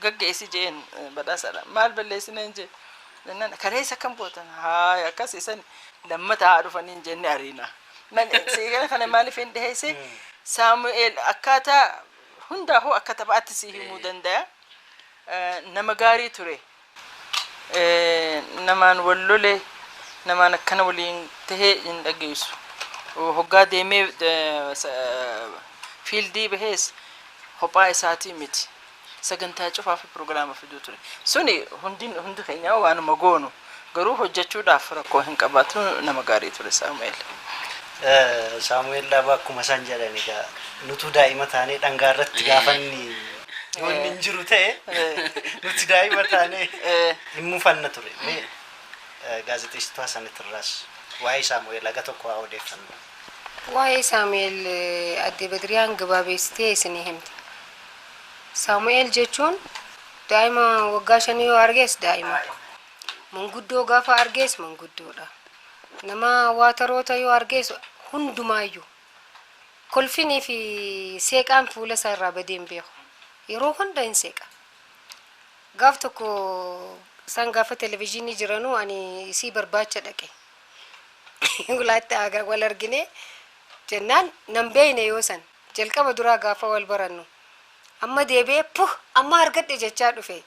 gaggeessi jeen badhaasaadha maal balleessineen je jennaan kaleessa akkam gootan haa akkas isan lammata haa dhufanii hin jenne ariina seegana kana maaliif hin dhiheesse Saamu'eel akkaataa hundaa'uu akka taphaatti si himuu danda'a nama gaarii ture namaan wal lole namaan akkana waliin tahee hin dhageessu hoggaa deemee fiildii bahees kophaa isaatii miti sagantaa cufaa fi pirogiraama fiduu ture suni hundi keenya waanuma goonu garuu hojjechuudhaaf rakkoo hin qabaatu nama gaarii ture Saamu'eel Saamu'eel Dhaabaa akkuma isaan jedhan egaa nutu daa'ima taanee dhangaa irratti gaafanni wanni hin jiru ta'e nuti daa'ima taanee hin mufanna ture mee gaazexeessituu sanirraas waa'ee Saamu'eel haga tokko haa odeeffannu. Waa'ee Saamu'eel adde Badiriyaan gabaabeessitee isinii himte. Saamu'eel jechuun daa'ima waggaa 5 yoo argees daa'ima. Manguddoo gaafa argees manguddoodha. nama waataroota yoo argeessu hundumaayyuu kolfinii fi seeqaan fuula isaa irraa badee hin beeku. Yeroo hunda hin seeqa. Gaaf tokko isaan gaafa televezyiinii jiranuu ani isii barbaacha dhaqe. Ulaatti agar wal argine jennaan nan beeyne yoo san jalqaba duraa gaafa wal barannu. Amma deebi'ee amma argadhe jechaa dhufe.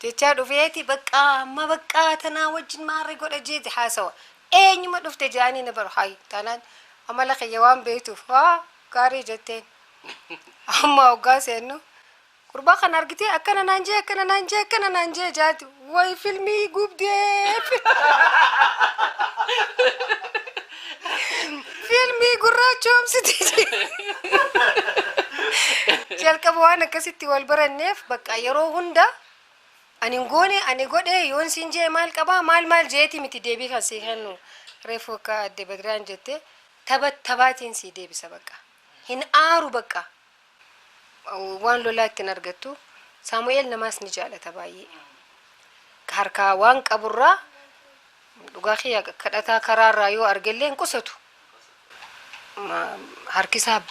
Jechaa dhufeeti amma bakka tanaa wajjin maarree godha jeeti haasawa. Eenyuma dhufte jaanii na baru hayi taanaan amala kiyya waan beektuuf gaarii jetteen. Amma hoggaa seennu gurbaa kan argite akkana naan jee jaati way filmii gubdee. Filmii gurraachoomsite. Jalqaba waan akkasitti wal baranneef bakka yeroo hunda ani godhe yoon siin jee maal qaba maal jeeti miti deebii kan sii kennu reefu akka adde Badiraan jette taphaatiin sii deebisa bakka hin aaru bakka waan lolaa ittiin argattu. Saamu'eel namaas ni jaalata baay'ee harkaa waan qaburraa dhugaa kiyya kadhataa karaarraa yoo argellee hin qusatu. Harkisaa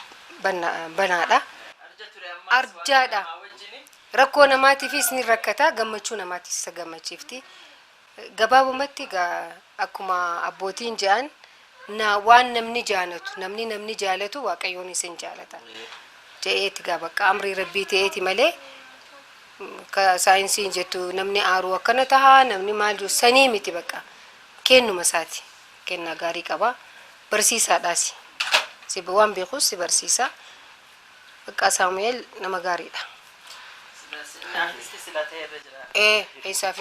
banaadha arjaadha. Rakkoo namaatiifis ni rakkata gammachuu namaatiifis isa gammachiifti. Gabaabumatti akkuma abbootiin jedhan waan namni jaalatu waaqayyoon isin jaalata je'eeti bakka amrii rabbii ta'eeti malee ka saayinsiin jettu namni aaruu akkana taha namni maal jiru sanii miti bakka kennuma isaati kennaa gaarii qaba barsiisaadhaas si waan beekus si barsiisa bakka Saamu'eel nama gaariidha. Eessa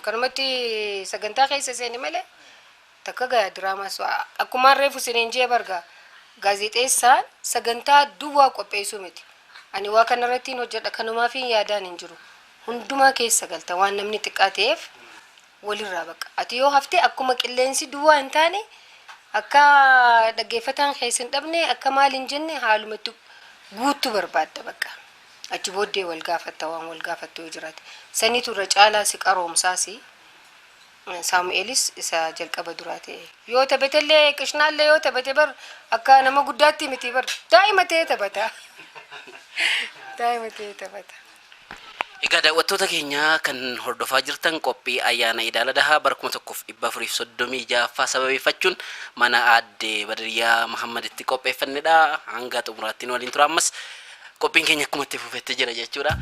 kanumatti sagantaa keessa seeni malee takka diraamaa akkuma reefu siniin jee barga gaazexeessaan sagantaa duwwaa qopheessuu miti. Ani waa kanarratti hojjedha kanumaa fi yaadaan hin jiru. Hundumaa keessa galta waan namni xiqqaa ta'eef walirraa bakka. Ati yoo haftee akkuma qilleensi duwwaa hin taane akka dhaggeeffataan keessa hin dhabne akka maal hin jenne haalumatti guutuu barbaadda bakka. Achi booddee wal gaafatta waan wal gaafattu yoo jiraate. Saniitu irra caalaa si qaroomsaasi. Saamu'eelis isa jalqaba duraa ta'e. Yoo taphatallee qishnaallee yoo taphate bar akka nama guddaatti miti bar daa'ima ta'ee taphata. Daa'ima ta'ee taphata. Egaa daawwattoota keenya kan hordofaa jirtan qophii ayyaana Idaal Adhaa bara 1436 sababeeffachuun mana aadde Badriyaa Muhammaditti qopheeffannedha. Hanga xumuraatti waliin tura ammas qophiin keenya akkuma itti fufetti jira jechuudha.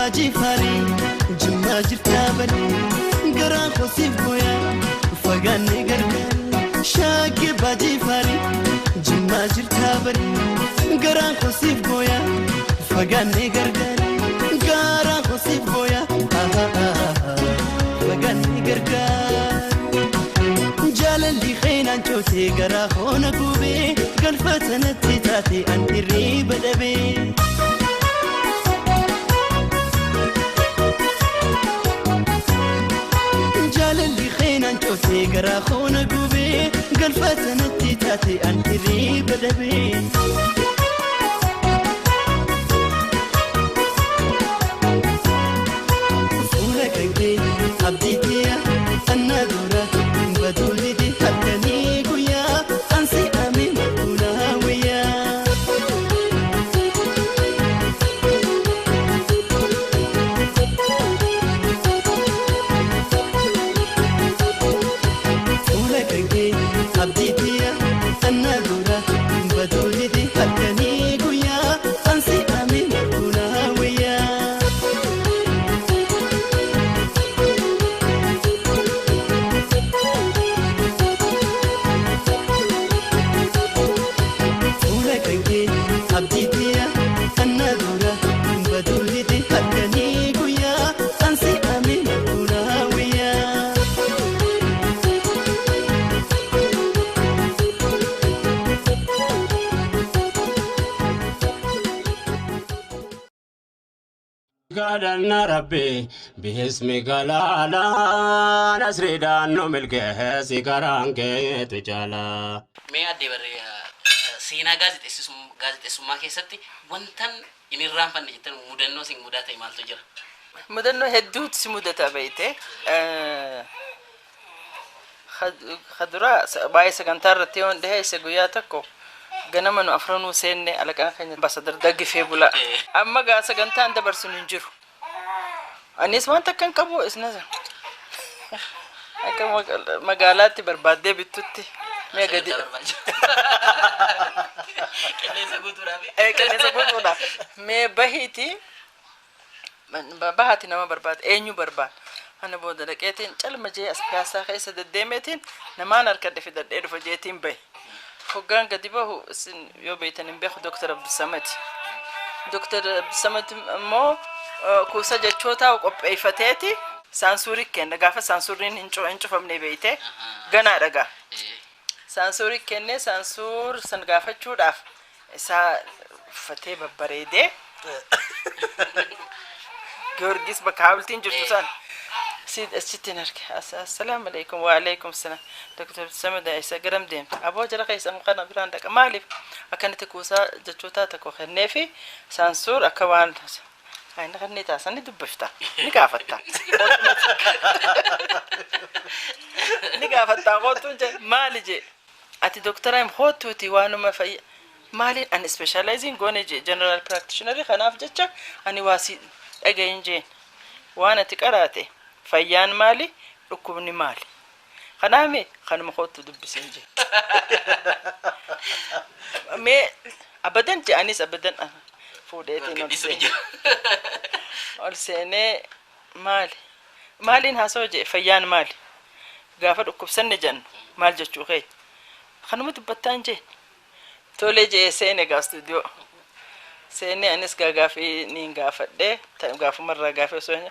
baji fari jimma jirtabani garan khosif goya fagani gargar shaki baji fari jimma jirtabani garan khosif goya fagani gargar garan khosif goya fagani gargar جاللي خينا نشوتي قرا خونا قوبي قلفتنا تتاتي انتي الريب دبي جاللي خينا نشوتي قرا خونا قوبي قلفتنا تتاتي انتي الريب دبي فولك انتي حبيتي انا دورة بدولي دي حتني قويا أنسي أمين ولاويا ولك انكي حبيتي أنا دورة بدولي دي حتني قويا أنسي أمين ولاويا حبيتي أنا دورة بدولي دي حقني قويا أنسي أمين ولاويا قالنا ربي باسمك لا لا نسري دانو ملكه سيكرانك تجالا mee addee barree seenaa gaazexeessummaa keessatti wantan inni irraanfanne jettan mudannoo sin mudaa ta'e maaltu jira? mudannoo hedduutu si mudata beeyte khadura baay'ee sagantaa irratti yoo dhahee isa guyyaa tokko ganama nu afranuu seenne alaqaan keenya ambaasadar daggifee bula amma gaa sagantaan dabarsuun hin jiru anis waan takkan qabu isna akka magaalaatti barbaaddee bittutti mee gadi qilleensa guutuudhaaf mee bahiiti bahati nama barbaada eenyu barbaada ana booda dhaqeetiin calma jee as piyaasaa keessa deddeemeetiin namaan harkadhe fidadhee dhufa jeetiin bahi hoggaan gadi bahu isin yoo beeytan hin beeku Dr. Abdisamad Dr. Abdisamad immoo kuusa jechootaa qopheeffateeti saansuurii kenna gaafa saansuuriin hin cufamne beeyte ganaa dhagaa saansuurii kenne saansuur san gaafachuudhaaf isaa uffatee babbareedee Georgis bakka hawultiin jirtu san سيد الستين السلام عليكم وعليكم السلام دكتور سمد عيسى قرم دين أبو جرى قيس أمقنا براندك مالي أكنت كوسا جتوتاتك وخنيفي سانسور أكوان هاي نغني تاسني دبفتا نقافتا نقافتا قوتون جي مالي جي أتي دكتورة مخوتو تيوانو ما في مالي أن سبيشاليزين قوني جي جنرال براكتشنري خناف جتشا أني واسي أجين جين وانا تقراتي فيان مالي ركبني مالي خنامي خنم خوت دبسنجي مي ابدا جانيس ابدا فوديتي نفسي أرسنة مالي هاسوجي فيان مالي غافر ركب سنة جن مال جتشوخي خنم تبتانجي تولي جي سينة غاستوديو سينة أنيس غافي نين غافر ده غافر مرة غافر سوينة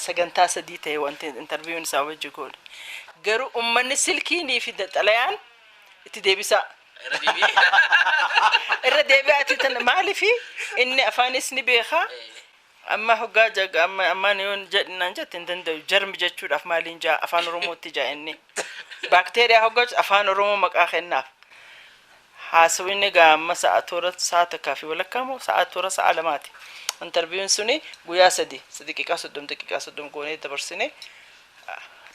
sagantaa sadii ta'e wanti interviewin isaa wajji goone garuu ummanni silkiinii fi daxalayaan itti deebisa irra deebi'aati tan maaliif inni afaanis ni beeka amma hoggaa jaga amma yoon jedhinan jettin danda'u jarmi jechuudhaaf maaliin jaa afaan oromootti jaa inni baakteeriyaa hoggaa afaan oromoo maqaa kennaaf haasawinni gaamma sa'a toora sa'a takkaa fi walakkaa moo sa'a toora sa'a lamaati interviewin suni guyaa sadi daqiiqaa 30 goonee dabarsine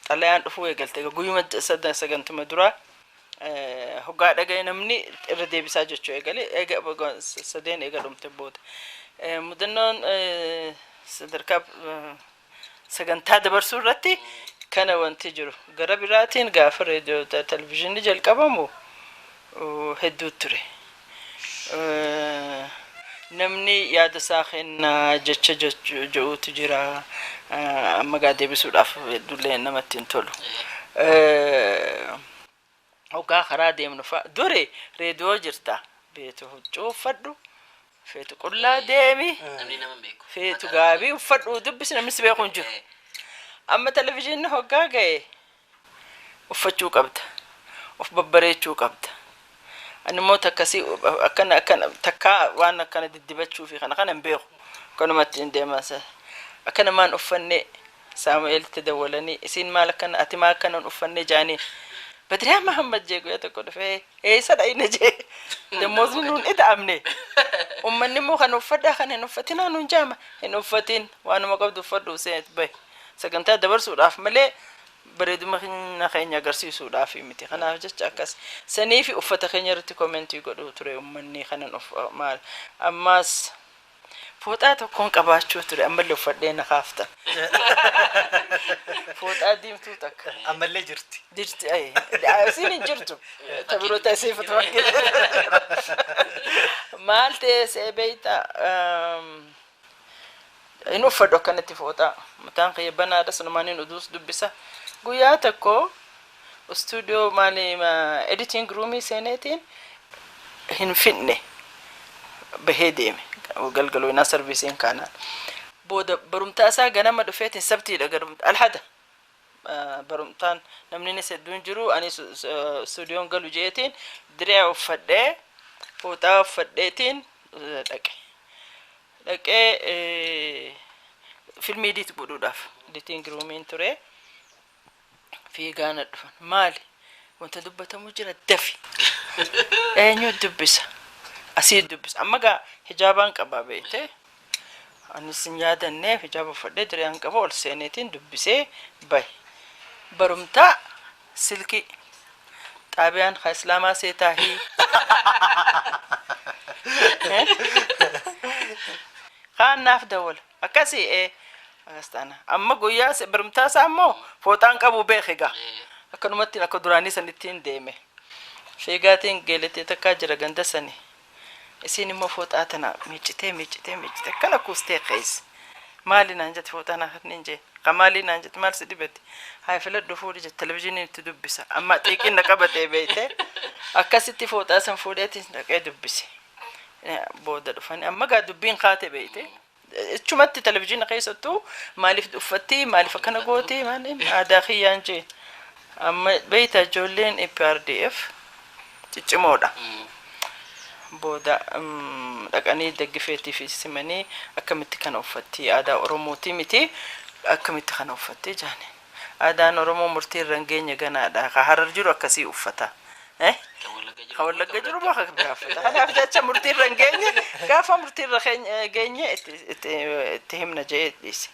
xalayaan dhufuu eegalte guyuma sagantuma dura hoggaa dhaga'e namni irra deebisaa jechuu eegale sadeen eegalumte booda mudannoon sadarkaa sagantaa dabarsuu irratti kana wanti jiru gara biraatiin gaafa reediyoo televiziyoonii jalqabamu hedduu ture namni yaada saaxin jecha jechuutu jira amma gaa deebisuudhaaf dullee namatti hin tolu hoggaa karaa deemnu fa'a dure reediyoo jirta beetu cuuffadhu feetu qullaa deemi feetu gaabii uffadhu dubbisi namni si beeku hin jiru amma televizyiinni hoggaa ga'e uffachuu qabda of babbareechuu qabda animmoo takkasii akkana takkaa waan akkana diddibachuu fi kana hin beeku kanumatti hin deemasa akkana maan uffanne Saamu'eelitti dawwalanii isiin maal akkana ati maal akkana uffanne jaanii Badriyaa Mahammad jeeku yaa tokko dhufee eessadha inni jee dammoosni nuun ida'amne ummanni immoo kan uffadhaa kan hin uffatinaa nuun jaama hin uffatin waanuma qabdu uffadhu seet bahe sagantaa dabarsuudhaaf malee bareeduma keenya agarsiisuudhaaf miti kanaaf jecha akkas sanii fi uffata keenya irratti koomentii godhuu ture ummanni kanan maal ammaas fooxaa tokkoon qabaachuu ture ammallee uffadhee na kaafta fooxaa diimtuu takka ammallee jirti ay siin hin jirtu tabiroota isiifatu maal ta'e see beeyta in uffadhu akkanatti fooxaa mataan kiyya banaadha sanumaan hin uduus dubbisa guyyaa tokko studio maali editing roomii seeneetiin hin finne bahee deeme galgaloonaa servisiin kanaan booda barumtaa isaa ganama dhufeetiin sabtiidha garumta alhada barumtaan namni ni sedduun jiru ani stuudiyoon galu jeetiin diree uffadhee fooxaa uffadheetiin dhaqee filmii diit godhuudhaaf editing roomiin ture fiigaana dhufan maali wanta dubbatamu jira dafi eenyu dubbisa asii dubbisa amma gaa hijaabaan qabaa beekte anis hin yaadannee hijaaba uffadhee direen qaba ol seeneetiin dubbisee bahe barumtaa silkii xaabiyaan haa islaamaa seetaahii kaan naaf dawwala akkasii Astana amma guyyaa barumtaa isaa immoo fooxaan qabu beeke gaa akkanumatti akka duraanii sanittiin deeme fiigaatiin geeletee takkaa jira ganda sanii isiin immoo fooxaa tana miicitee akkana kuustee keessa maali naan jette fooxaa naaf hin jee qamaali naan jette maal si dhibette haa filadhu fuudhi jette televizyiiniin itti dubbisa amma xiiqinna qabatee beeyte akkasitti fooxaa san fuudheetiin dhaqee dubbise booda dhufanii amma gaa dubbiin kaate beeyte chumatti televizyiina keessattuu maaliif uffatti maaliif akkana gooti maaliin aadaa kiyyaan jee amma beeyta ijoolleen EPRDF ciccimoodha booda dhaqanii deggifeetii fi simanii akkamitti kana uffatti aadaa Oromootii miti akkamitti kana uffatti jaani aadaan Oromoo murtii irra geenye ganaadha ka Harar jiru akkasii uffata Kawallagga jiru baka gaafata kanaaf jecha murtii irra geenye gaafa murtii irra geenye itti himna jeedisi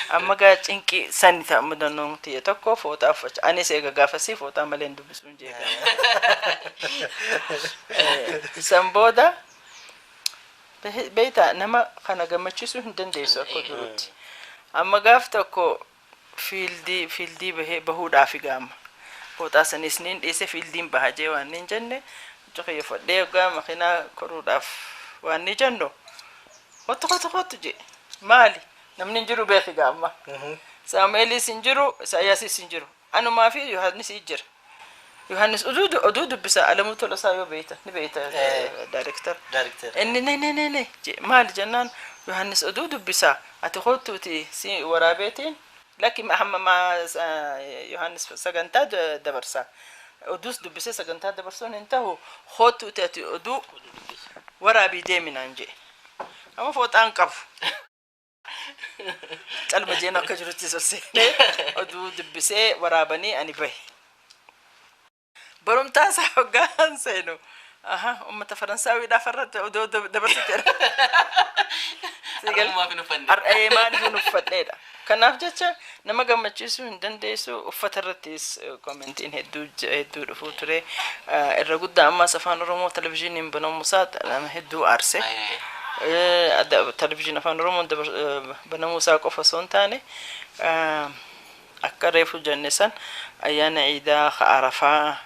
amma gaa cinqi sani ta mudannoon tiye tokko fooxaa uffacha anis eega gaafasii fooxaa malee dubbisuun jeegaa san booda beeyta nama kana gammachiisuu hin dandeessu akka durutti amma gaaf tokko fiildii bahuudhaaf gaama fooxaa sanis niin dhiise fiildiin baha jee waan niin jenne joxe fodhee gaa makiinaa koruudhaaf waan ni jenno kottu jee maali namni jiru beeki gaama Saamu'eelis hin jiru Isaayyaas hin jiru anumaa fi Yohaannis jira Yohaannis oduu dubbisa Alamuu Tolosaa yoo beeyta ni beeyta director inni ne maali jennaan Yohaannis oduu dubbisa ati kottuuti si waraabeetiin laki ma Yohaannis sagantaa dabarsa odus dubbise sagantaa dabarsoon hin tahu kottuuti ati oduu waraabii deeminaan jee amma fooxaan qabu calma jeen akka jirutti sosseenee oduu dubbisee waraabanii ani bahe barumtaa isaa hoggaan seenu ummata Faransaawidhaaf irratti oduu dabarsiteera maaliif hin uffadheedha kanaaf jecha nama gammachiisuu hin dandeessu uffata irrattis koomentiin hedduu dhufuu ture irra guddaa ammaas afaan Oromoo televizyiiniin banamuusaa nama hedduu aarse televizyiin afaan Oromoon banamuusaa qofa osoo hin taane akka reefu jenne san ayyaana ciidaa ka Arafaa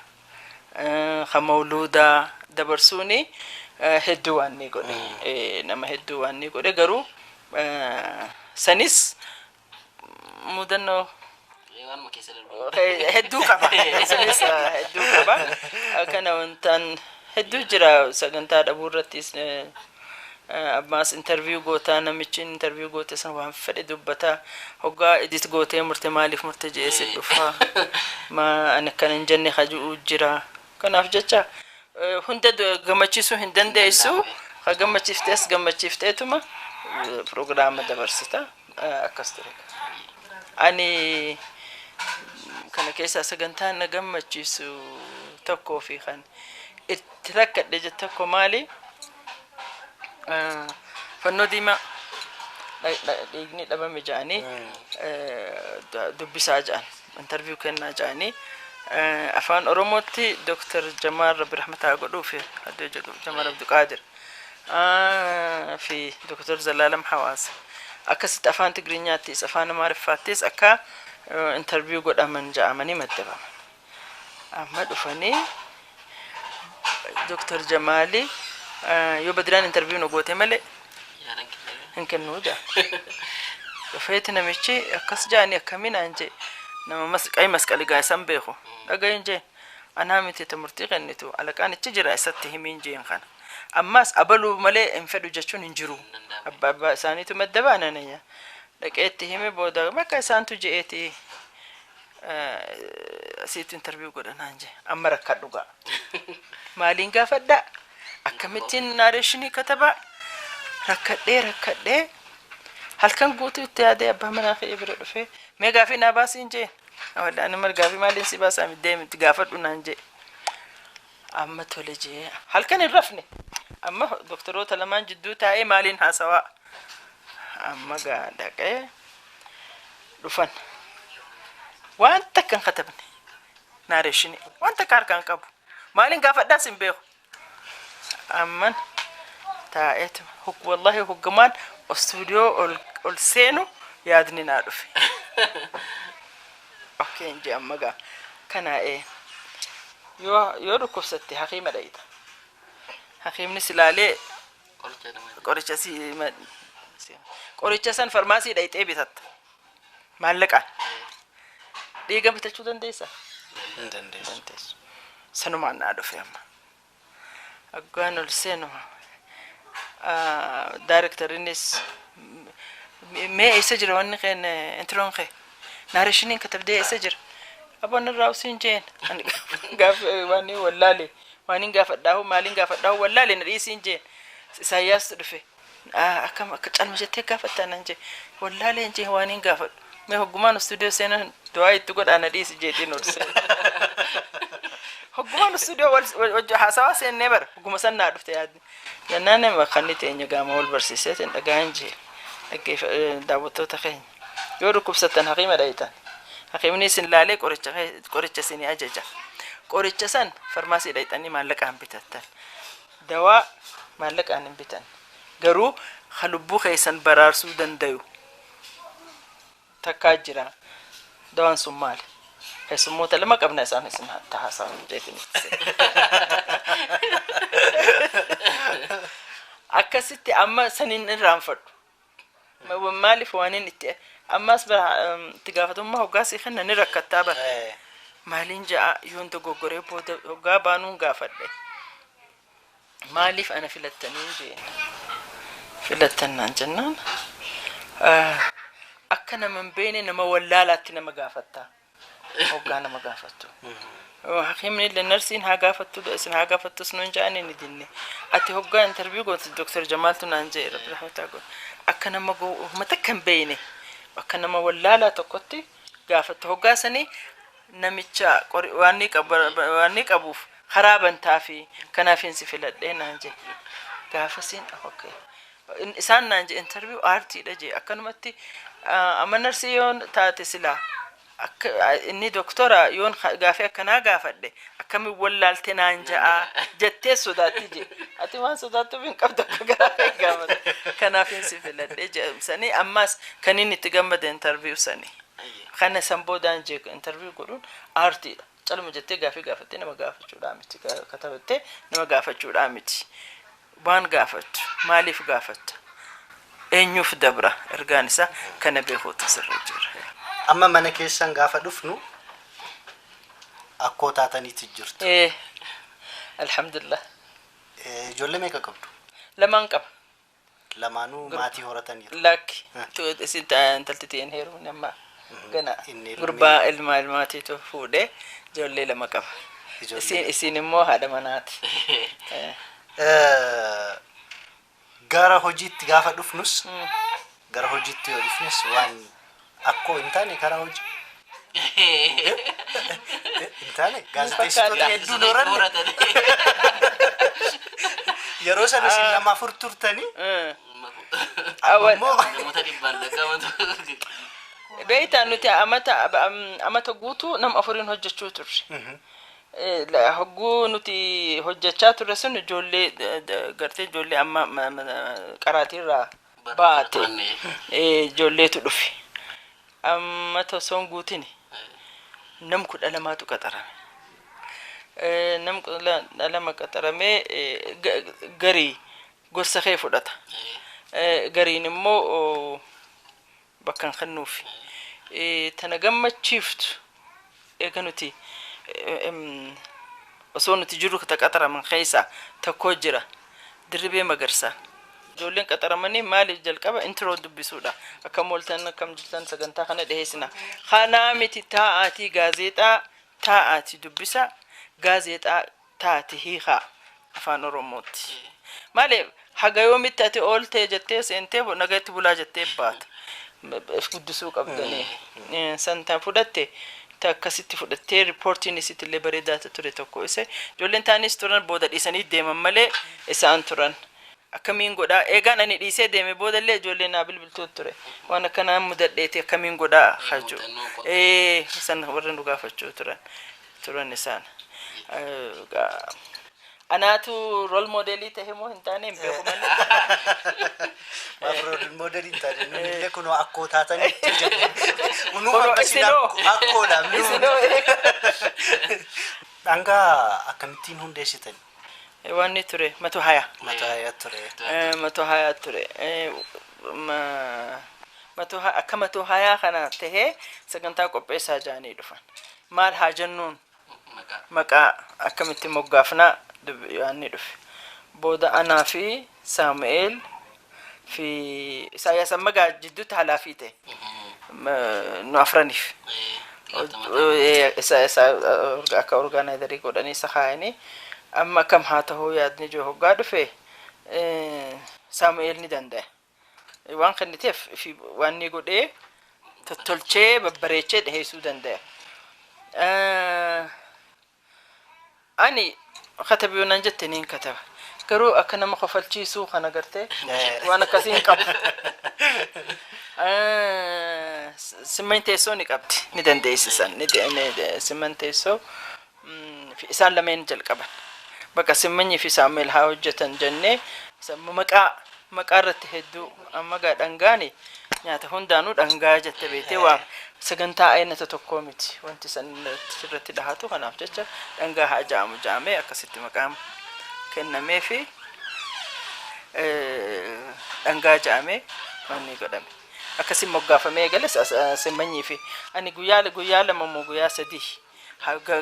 ka Mawluudaa dabarsuuni hedduu waan ni godhe nama hedduu waan ni godhe garuu sanis mudannoo hedduu qaba sanis hedduu qaba kana wantaan hedduu jira sagantaa dhabuu irrattis ammas interview gootaa namichi interview goote san waan fedhe dubbata hoggaa edit gootee murte maaliif murte jeesse dhufa ma ana kan hin jenne hajuu jira kanaaf jecha hunda gammachiisu hin dandeessu ha gammachiifteetuma programma dabarsita akkas ture ani kana keessa sagantaa na gammachiisu tokko fi kan itti rakkadhe jette tokko maali fannoo diimaa dhiigni dhabame jedhanii dubbisaa jedhan interview kennaa jedhanii afaan oromootti Dr. Jamaal Rabbi rahmataa godhuuf adde jedhu Jamaal Abduqaadir fi Dr. Zalaalam Hawaasa akkasitti afaan Tigiriinyaattis afaan Amaariffaattis akka interview godhaman jedhamanii maddabaman amma dhufanii Dr. Jamaali yoo badiraan interview nu goote malee hin kennu jaa dhufeeti namichi akkas jaani akkaminaan jee nama masqali gaasan beeku dhagayin jee anaa miti murtii kennitu alaqaan ichi jira isatti himiin jeen kana ammas abaluu malee hin fedhu jechuun hin jiru abbaa isaaniitu maddabaana nayya dhaqeetti hime booda bakka isaantu je'eeti asiitu interview godhanaan jee amma rakkadhu gaa maaliin gaafadha akkamittiin narrationii kataba rakkadhee halkan guutuu itti yaadee abbaa manaa kee bira dhufee mee gaafii naa baasiin jee walla ani mal gaafii maaliin si baasaa deemti gaafadhu naan jee amma tole jee halkan hin rafne amma doktoroota lamaan jidduu taa'ee maaliin haasawaa amma gaa dhaqee dhufan waan takkan katabne narrationii waan takka harkaan qabu maaliin gaafadhaas hin beeku amman taa'eetu wallahi hoggamaan studio ol seenu yaadni naa dhufe okay nje amma gaa kana yoo dhukkubsatte hakiima dhayita hakiimni silaalee qoricha san farmaasii dhayitee bitatta maallaqaan dhiiga bitachuu dandeessa hin dandeessu sanumaan naa dhufe amma aggaan ol seenu directorinis mee eessa jira wanni keen introon kee narrationiin katabdee eessa jira abaan irraa usiin jeen gaaf waanii wallaale waaniin gaafadhaahu maaliin gaafadhaahu wallaale na dhiisiin jeen isaayyaas dhufe akkam akka calma jettee gaafattaan jee wallaale jee waaniin gaafadhu mee hoggumaan studio seenan du'aa itti godhaa na dhiisi jeetiin ol seen hoggumaan studio wajjo haasawaa seennee bara hogguma san naa dhufte yaadni jennaan nama kanni teenya gaama wal barsiiseetiin dhagaan jee dhaggeef daawwattoota keenya yoo dhukkubsattan hakiima dhayitan hakiimni isin laalee qoricha isin ajaja qoricha san farmaasii dhayitanii maallaqaan bitattan dawaa maallaqaan hin bitan garuu halubbuu keessan baraarsuu dandayu takkaa jira dawaan sun maali keessummoota lama qabna isaan isin haasaa jeetiin akkasitti amma sanin irraanfadhu maaliif waanin itti ammas itti gaafatummaa hoggaasii kenna ni rakkattaa bara maaliin ja'a yoon dogoggoree booda hoggaa baanuun gaafadhe maaliif ana filattanii jeen filattannaan jennaan akka nama hin beene nama wallaalaatti nama gaafattaa hoggaa nama gaafattu hakiimni illee narsiin haa gaafattu isin haa gaafattus nuun ja'anii ni dinne ati hoggaa interview goote Dr. Jamaaltu naan jee Rabbi rahmataa godhe akka nama uummata kan beene akka nama wallaalaa tokkotti gaafattu hoggaa sanii namicha waan qabuuf karaa bantaa fi kanaaf hin si filadhee naan jee gaafasiin okay isaan naan jee interview artiidha jee akkanumatti amma narsii yoon taate silaa inni doktora yoon gaafee akkanaa gaafadhe akkami wallaalte naan ja'a jettee sodaatti je ati waan sodaattuuf hin qabdu akka gaafee gaafate kanaaf hin si filadhee jedhamsanii ammas kan inni itti gammade interview sanii kana san boodaan je interview godhuun aartiidha calma jettee gaafii gaafattee nama gaafachuudhaa miti katabattee nama gaafachuudhaa miti waan gaafattu maaliif gaafattu eenyuuf dabra ergaan isaa kana beekuutu sirra jira. Amma mana keessan gaafa dhufnu akkoo taataniitu jirtu. Alhamdulillah. Ijoollee meeqa qabdu? Lamaan qaba. Lamaanuu maatii horataniiru. Lakki isin intaltitiin heeru nama gana gurbaa ilmaatiitu fuudhee ijoollee lama qaba. Isin immoo haadha manaati. Gara hojiitti gaafa dhufnus gara hojiitti yoo dhufnes waan akkoo hin taane karaa hojii. Hin taane gaazexeessitoota hedduun horanne. Yeroo sana isin nama afur turtanii namoota dhibbaan lakkaa'amatu. Beeytaan nuti amata guutuu nama afuriin hojjechuu turre. Hogguu nuti hojjechaa turre sun ijoollee gartee ijoollee amma qaraatiirraa baate ijoolleetu dhufe. Amata osoon guutin nam 12tu qaxarame. Nam 12 qaxaramee garii gorsa kee fudhata. Gariin immoo bakkan kennuufi. Tana gammachiiftu eega nuti osoo nuti jiru qaxaraman keessa tokko jira dirribee magarsaa. Ijoolleen qaxaramanii maaliif jalqaba intro dubbisuudha. Akka mooltan akkam jirtan sagantaa kana dhiheessina. Kanaa miti taa'aatii gaazexaa taa'aatii dubbisa gaazexaa taati hiikaa afaan Oromootti. Maaliif haga yoomitti ati oolte jettee seentee nagatti bulaa jettee baata. Guddisuu qabdanii santaan fudhatte akkasitti fudhattee riippoortiin isitillee bareedaa ture tokko isa ijoolleen taanis turan booda dhiisanii deeman malee isaan turan. Akkamiin godhaa eegaan ani dhiisee deeme boodallee ijoolleen naa bilbiltuu ture waan akkanaan mudadheeti akkamiin godhaa haju san warra nu gaafachuu turan isaan anaatu role modelii ta'e moo hin taane hin beeku malee role modelii hin taane nullee kunoo akkoo taatanitti jedhe unuuma akkoodha dhangaa akkamittiin hundeessitan? Wanni ture matu haya ture akka matu haya kana tahee sagantaa qopheessaa jaanii dhufan maal haa jennuun maqaa akkamitti moggaafnaa yaanni dhufe booda anaa fi Saamu'eel fi Isaayyaas ammagaa jidduutti halaafii ta'e nu afraniif akka orgaanaayizarii godhanii isa kaayanii amma kam haa ta'uu yaadni ijoo hoggaa dhufe Saamu'eel ni danda'a. Waan kanniteef waan ni godhee tottolchee babbareechee dhiheessuu danda'a. Ani katabii waan jette niin kataba. Garuu akka nama kofalchiisuu kana agartee waan akkasiin qabu. Simman teessoo ni qabdi ni dandeessisan simman teessoo isaan lameen jalqaban. Bakka simmanii fi Saamu'eel haa hojjetan jennee maqaa irratti hedduu amma dhangaani nyaata hundaanuu dhangaa jette beetee waa sagantaa aynata tokkoo miti wanti san irratti dhahatu kanaaf jecha dhangaa haa jaamu jaamee akkasitti maqaan kennamee fi dhangaa jaamee wanni godhame akkasi moggaafamee gales simmanii fi ani guyyaa lama moo guyyaa sadii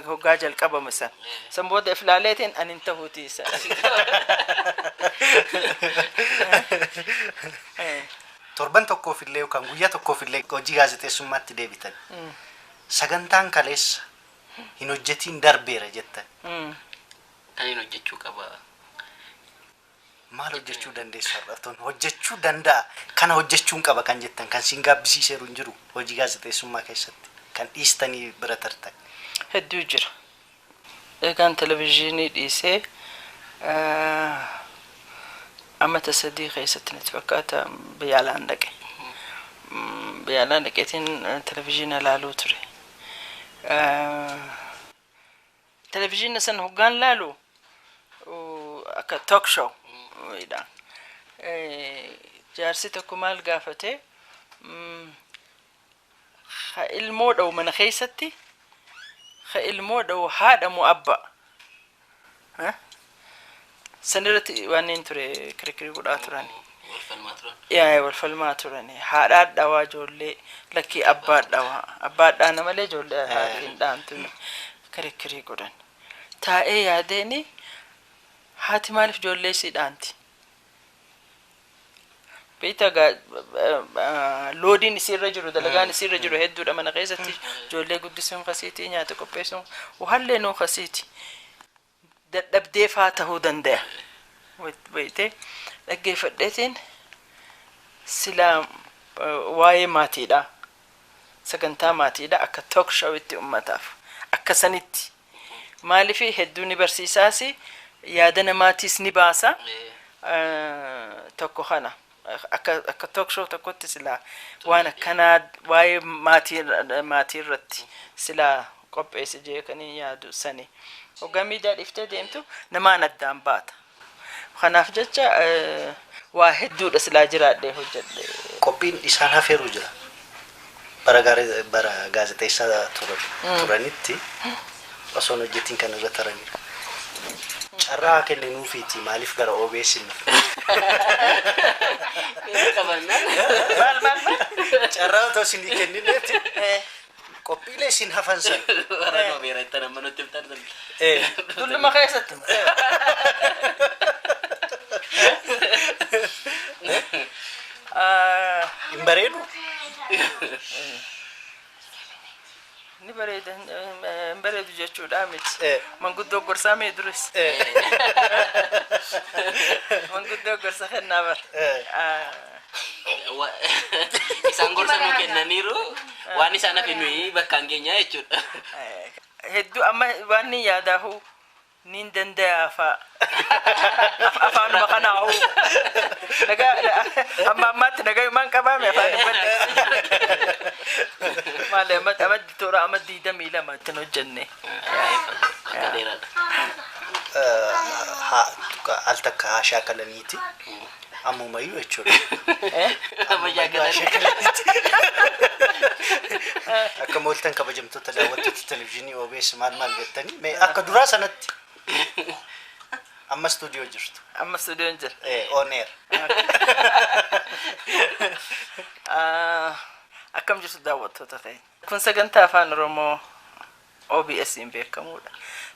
hoggaa jalqabame san booda iflaaleetiin anin tahuutii isa torban tokkoof illee yookaan guyyaa tokkoof illee hojii gaazexeessummaatti deebitan sagantaan kaleessa hin hojjetiin darbeera jettan ani hojjechuu qaba maal hojjechuu dandeessu har'atoon hojjechuu danda'a kana hojjechuun qaba kan jettan kan siin gaabbisiiseeru hin jiru hojii gaazexeessummaa keessatti kan dhiistanii bira tartan hedduu jira eegaan televezyiinii dhiisee amata sadii keessatti natti fakkaata biyyaalaan dhaqe biyyaalaan dhaqeetiin televezyiina laaluu ture televezyiina san hoggaan laalu akka talk show idhaan jaarsi tokko maal gaafate ha ilmoo dhawu mana keessatti ha ilmoo dhawu haadha mu abba sanirratti waan hin ture kirikiri godhaa turani. والفيلم ترى yaa wal falmaa turani haadhaa dhawaa ijoollee lakkii abbaa dhawaa nama malee ijoollee haadhiin dhaantu kirikiri godhan taa'ee yaadeeni haati maaliif ijoollee isii dhaanti beeyta loodiin isirra jiru dalagaan isirra jiru hedduudha mana keessatti ijoollee guddisuun kasiiti nyaata qopheessuun wahallee nuu kasiiti dadhabdee faa ta'uu danda'a beeyte dhaggeeffadheetiin sila waa'ee maatiidha sagantaa maatiidha akka talk show itti ummataaf akka sanitti maaliif hedduu ni barsiisaas yaada namaatiis ni baasa tokko kana akka talk show tokkotti sila waan akkanaa waa'ee maatii irratti sila qopheesse jeekanii yaadu sani hoggaa miidiyaa dhiftee deemtu namaan addaan baata kanaaf jecha waa hedduudha silaa jiraadhee hojjedhe qophiin isaan hafeeru jira bara gaazexeessaa turanitti osoon hojjetiin kan irra taraniiru carraa kenninuufiiti maaliif gara OBS hin carraa otoo isin kennineeti qophiilee isin hafan san dulluma keessatti hin bareedu ni bareedu jechuudha miti manguddoo gorsaa mee duris manguddoo gorsa kennaa bar isaan gorsa nuu kennaniiru waan isaan hafe nuyi bakkaan keenya jechuudha hedduu amma waan ni yaadaahu nin danda'a afaanuma kanaahu amma ammaatti nagayumaan qabaame afaan malee amma toora amma 22 ittiin hojjenne al takka haa shaakalaniiti ammumayyuu jechuudha akka mooltan kabajamtoota daawwattoota televizyiinii OBS maal jettanii mee akka duraa sanatti amma studio jirtu amma studio jira on air akkam jirtu daawwattoota ta'e kun sagantaa afaan oromoo OBS in beekamuudha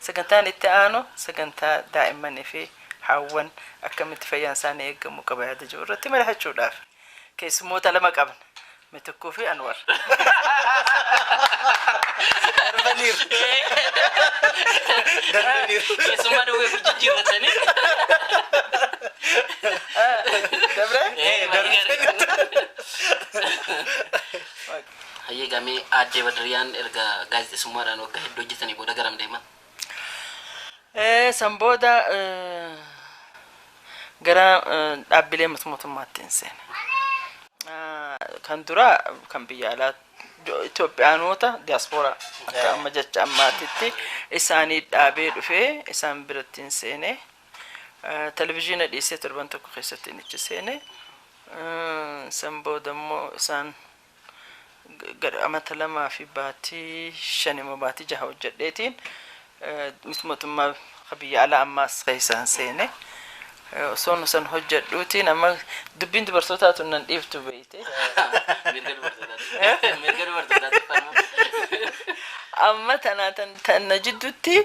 sagantaan itti aanu sagantaa daa'immanii fi hawwan akkamitti fayyaan isaanii eegamu qaba yaada jiru irratti mari'achuudhaaf keessummoota lama qabna Metukkuu fi Anwar keessummaa dhawee hojjechiiratanii hayyee gamee aadde Badiriyaan erga gaazexeessummaadhaan waggaa hedduu hojjetanii booda garam deeman san booda gara dhaabbilee mootummaatti hin seene kan dura kan biyya alaa Itoophiyaanota diaspora akka amma jecha ammaatitti isaanii dhaabee dhufee isaan biratti hin seene televizyiina dhiisee torban tokko keessatti inni seene san booda immoo isaan amata 2 fi baatii 5 baatii 6 hojjedheetiin mootummaa biyya alaa ammaas keessaan seene son san hojjedhuutiin amma dubbiin dubartootaatu nan dhiiftu beeyte mirga dubartootaati amma tana jidduutti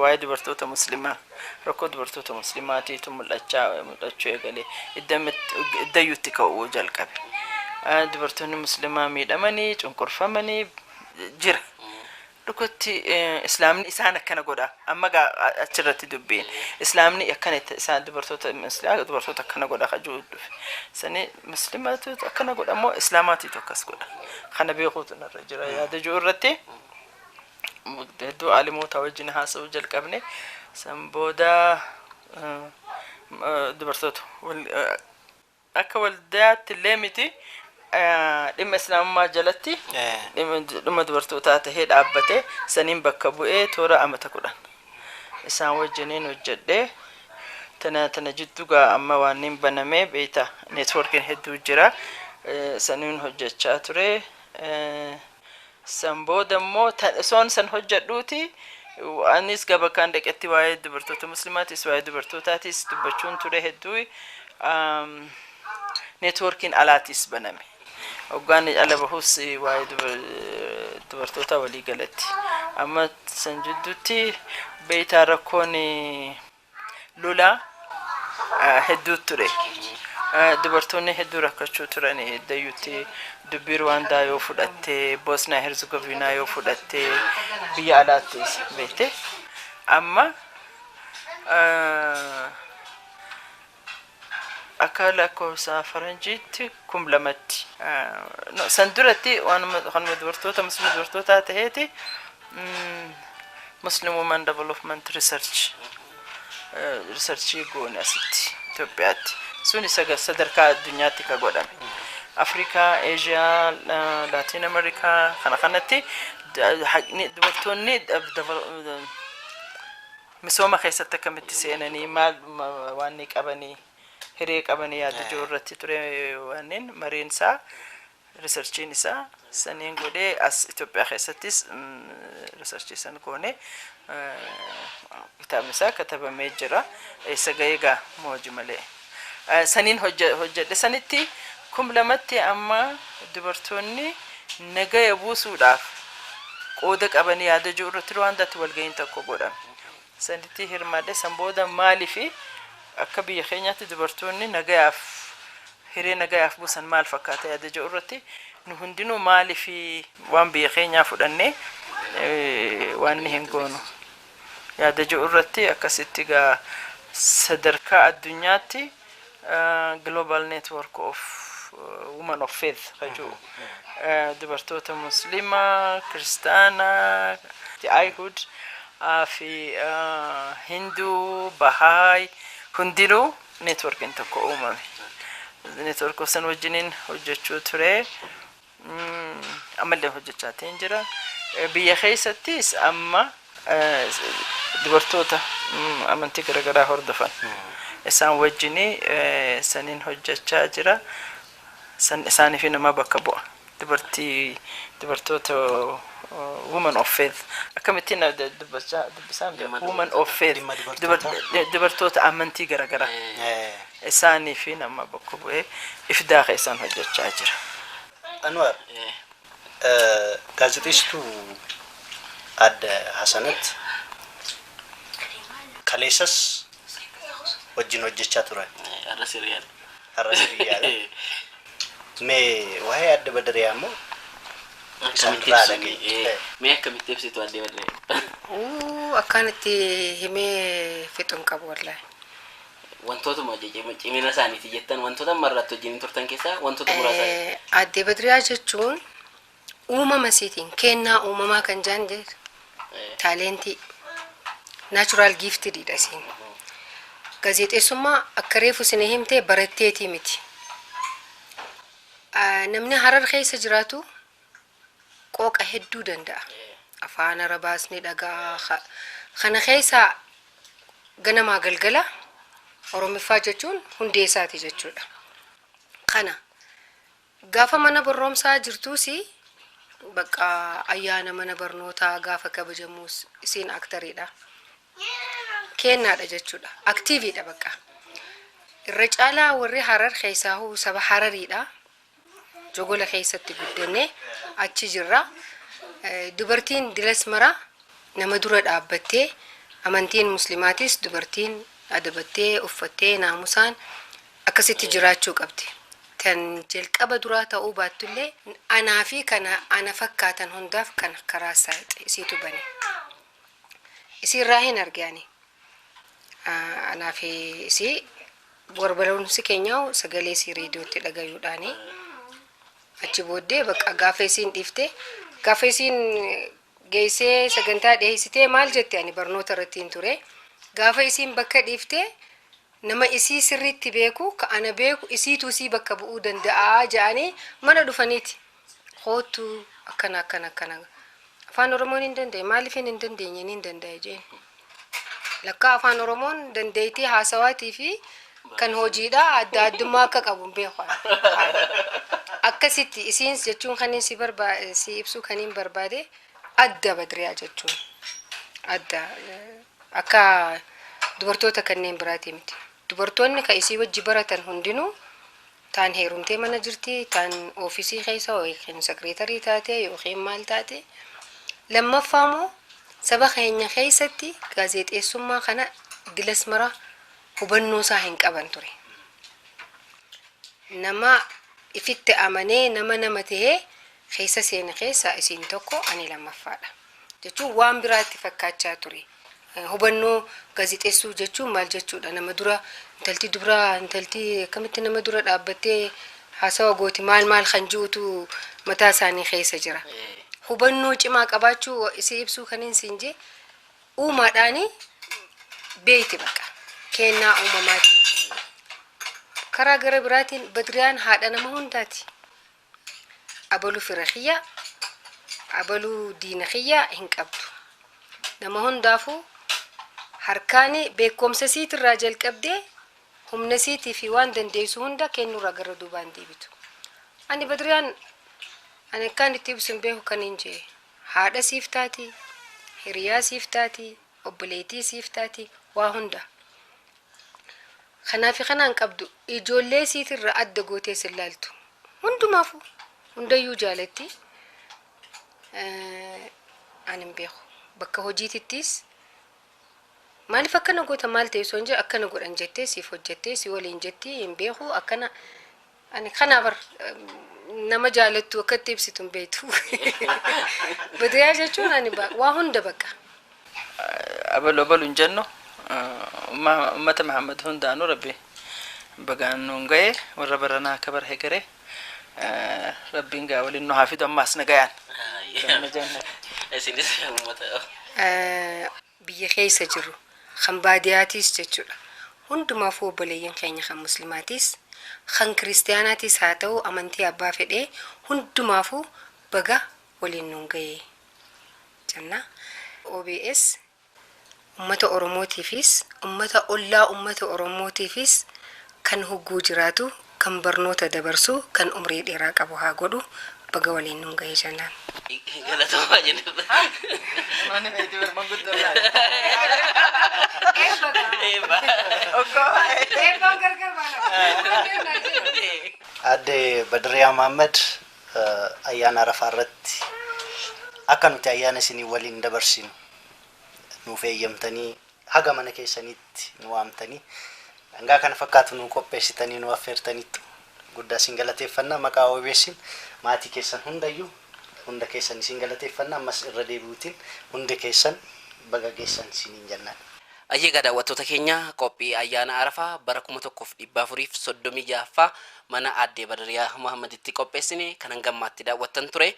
waa'ee dubartoota muslimaa rakkoo dubartoota muslimaatiitu mul'achuu eegalee iddayyuutti ka'uu jalqabe dubartoonni muslimaa miidhamanii cunqurfamanii jira dhukkatti islaamni isaan akkana godha amma achirratti dubbiin islaamni akkana isaan dubartoota akkana godha kajuu dhufe sani muslimaatu akkana godha immoo islaamaatiitu akkas godha kana beekuutu narra jira yaada jiru irratti hedduu alimoota wajjin haasa'uu jalqabne san booda dubartoota akka waldayaatti illee miti dhimma islaamummaa jalatti dhimma dubartootaa tahee dhaabbate saniin bakka bu'ee toora amata 10 isaan wajjiniin hojjedhee tana jidduugaa amma waan hin banamee beeyta neetworkiin hedduu jira saniin hojjechaa ture san booda immoo soon san hojjedhuuti anis gaba kan dhaqetti waa'ee dubartoota muslimaatis waa'ee dubartootaatis dubbachuun ture hedduu neetworkiin alaatis baname hoggaan ala bahus waa'ee dubartoota walii galatti amma san jidduutti beeytaa rakkoon lolaa hedduu ture dubartoonni hedduu rakkachuu turan dayyutti dubbii Rwaandaa yoo fudhatte Bosniyaa Herzegovina yoo fudhatte biyya alaatti beekte amma akka lakkoofsa faranjiitti 200 san duratti waan dubartoota musliima dubartoota ta'eeti Muslim Women Development Research goone asitti Itoophiyaatti suni sadarkaa addunyaatti ka godhame Afrikaa, Asia, Latin America kana kanatti dubartoonni misooma keessatti akkamitti seenanii maal waan qabanii hiree qabanii yaada joorratti ture waaniin mariin isaa researchiin isaa saniin godhee as Itoophiyaa keessattis researchii san goone kitaabni isaa katabamee jira eessa ga'eegaa mooji malee saniin hojjedhe sanitti 200 amma dubartoonni nagaya buusuudhaaf qooda qabanii yaada joorratti Rwaandaatti walga'iin tokko godhame sanitti hirmaadhe san booda maaliifi akka biyya keenyaatti dubartoonni nagayaaf hiree nagayaaf buusan maal fakkaata yaada joorratti nu hundinuu maaliifi waan biyya keenyaa fudhanne waan hin goonu yaada joorratti akkasitti gaa sadarkaa addunyaatti global network of women of faith kaju dubartoota muslima kristaana ayhud fi hindu bahai hundinuu networkin tokko uumame network san wajjiniin hojjechuu ture amallee hojjechaatiin jira biyya keessattis amma dubartoota amantii garagaraa hordofan isaan wajjinii saniin hojjechaa jira isaanii fi nama bakka bu'a dubartoota women of faith akkamittiin dubbisaan women of faith dubartoota amantii garagaraa isaanii fi nama bakka bu'ee ifdaa isaan hojjechaa jira Anwar gaazexeessituu adda Hasanat kaleessas wajjin hojjechaa turan arra siriyal mee waa'ee adda badariyaa immoo mee akkamitti ibsitu adda badariyaa akkanatti himee fixuun qabu wallahi wantoota cimina isaaniiti jettan wantoota marratti wajjin turtan keessaa wantoota muraasa adda badariyaa jechuun uumama isiitiin kennaa uumamaa kan jaan jedhu taalentii natural gifted dha isiin gaazexeessummaa akka reefu isin himtee baratteetii miti namni Harar keessa jiraatu qooqa hedduu danda'a afaan arabaas ni dhagaa kana keessa ganamaa galgala oromiffaa jechuun hundee isaati jechuudha kana gaafa mana barnoomsaa jirtuusi bakka ayyaana mana barnootaa gaafa kabajamuus isiin aktariidha kennaadha jechuudha aktiiviidha bakka irra caalaa warri Harar keessaa saba Harariidha jogola keessatti guddannee achi jirra dubartiin dilas mara nama dura dhaabbattee amantiin muslimaatis dubartiin adabattee uffattee naamusaan akkasitti jiraachuu qabdi tan jalqaba duraa ta'uu baattullee anaa fi kana ana fakkaatan hundaaf kan karaa saaxi isiitu bane isirraa hin argaani anaa fi isii warbaloonsi keenyaa sagalee isii reediyootti dhagayuudhaani achi booddee bakka gaafa isiin dhiifte gaafa isiin geessee sagantaa dhiyeessitee maal jette ani barnoota irratti hin ture gaafa isiin bakka dhiifte nama isii sirriitti beeku ka ana beeku isiitu isii bakka bu'uu danda'a jedhanii mana dhufaniiti hootu akkana afaan oromoon hin danda'e maaliif hin dandeenye hin danda'e jeen lakka afaan oromoon dandeettii haasawaatii fi kan hojiidha adda addummaa akka qabu beeku akkasitti isiin jechuun kan si ibsuu kan hin barbaade adda badriyaa jechuun adda akka dubartoota kanneen biraati miti. Dubartoonni ka isii wajji baratan hundinuu taan heerumtee mana jirti, taan oofisii keessa yookiin sekreetarii taate yookiin maal taate. Lammaffaa immoo saba keenya keessatti gaazexeessummaa kana dilas mara hubannoo isaa hin qaban ture. Nama ifitti amanee nama ta'ee keessa seena keessa isiin tokko ani lammaffaadha. Jechuun waan biraatti fakkaachaa ture. Hubannoo gaazexeessuu jechuun maal jechuudha? Nama dura intalti akkamitti nama dura dhaabbattee haasawa gooti maal kan jirutu mataa isaanii keessa jira. Hubannoo cimaa qabaachuu isii ibsuu kaniin siinjee uumaadhaani beeyti baqa kennaa uumamaatiin. Karaa gara biraatiin Badriyaan haadha nama hundaati. Abaluu fira kiyya, abaluu diina kiyya hin qabdu. Nama hundaafuu harkaani beekumsa siitirraa jalqabdee humna siitii fi waan dandeessu hunda kennurraa gara duubaan deebitu. Ani Badriyaan ani akkaan itti ibsuun beeku kaniin jee haadha siif taati, hiriyaa siif taati, obboleettii siif taati, waa hunda. Kanaaf kanaan qabdu ijoollee siitirraa adda gootee sillaaltu. Hundumaafuu hundayyuu jaalatti. Ani hin beeku. Bakka hojiitittis maaliif akkana goota maal ta'e osoo hin jee akkana godhan jettee siif hojjettee si waliin jettee hin beeku akkana ani kanaaf nama jaalattu akkatti ibsitu hin beektu. Badriyaa jechuun ani waa hunda bakka. Abaluu hin jennu ummata Muhammad hundaanuu rabbi bagaan nuun ga'e warra baranaa akka bara hegeree rabbiin gaa waliin nu haafidu ammaas nagayaan. Biyya keessa jiru kan baadiyyaatiis jechuudha. Hundumaafuu obboleeyyan keenya kan muslimaatis kan kiristaanaatis haa ta'u amantii abbaa fedhee hundumaafuu baga waliin nuun ga'e jenna. OBS ummata Oromootiifis ummata ollaa ummata Oromootiifis kan hugguu jiraatu kan barnoota dabarsu kan umrii dheeraa qabu haa godhu baga waliin nuun ga'e jennaan. Galatooma jenna. Mani beekti barman guddoo Adde Badriyaa Muhammad ayyaana Arafaa irratti akka nuti ayyaana isinii waliin dabarsinu nuuf eeyyamtanii haga mana keessaniitti nu waamtanii dhangaa kana fakkaatu nu qopheessitanii nu affeertaniittu guddaa isin galateeffannaa maqaa OBS'n maatii keessan hundayyuu hunda keessan isin galateeffannaa ammas irra deebi'uutiin hundi keessan baga geessan isiniin jennaan. Ayyaana daawwattoota keenya qophii ayyaana Arafaa bara 1436 mana Aadde Badriyaa Muhammaditti qopheessine kan hangammaatti daawwattan ture.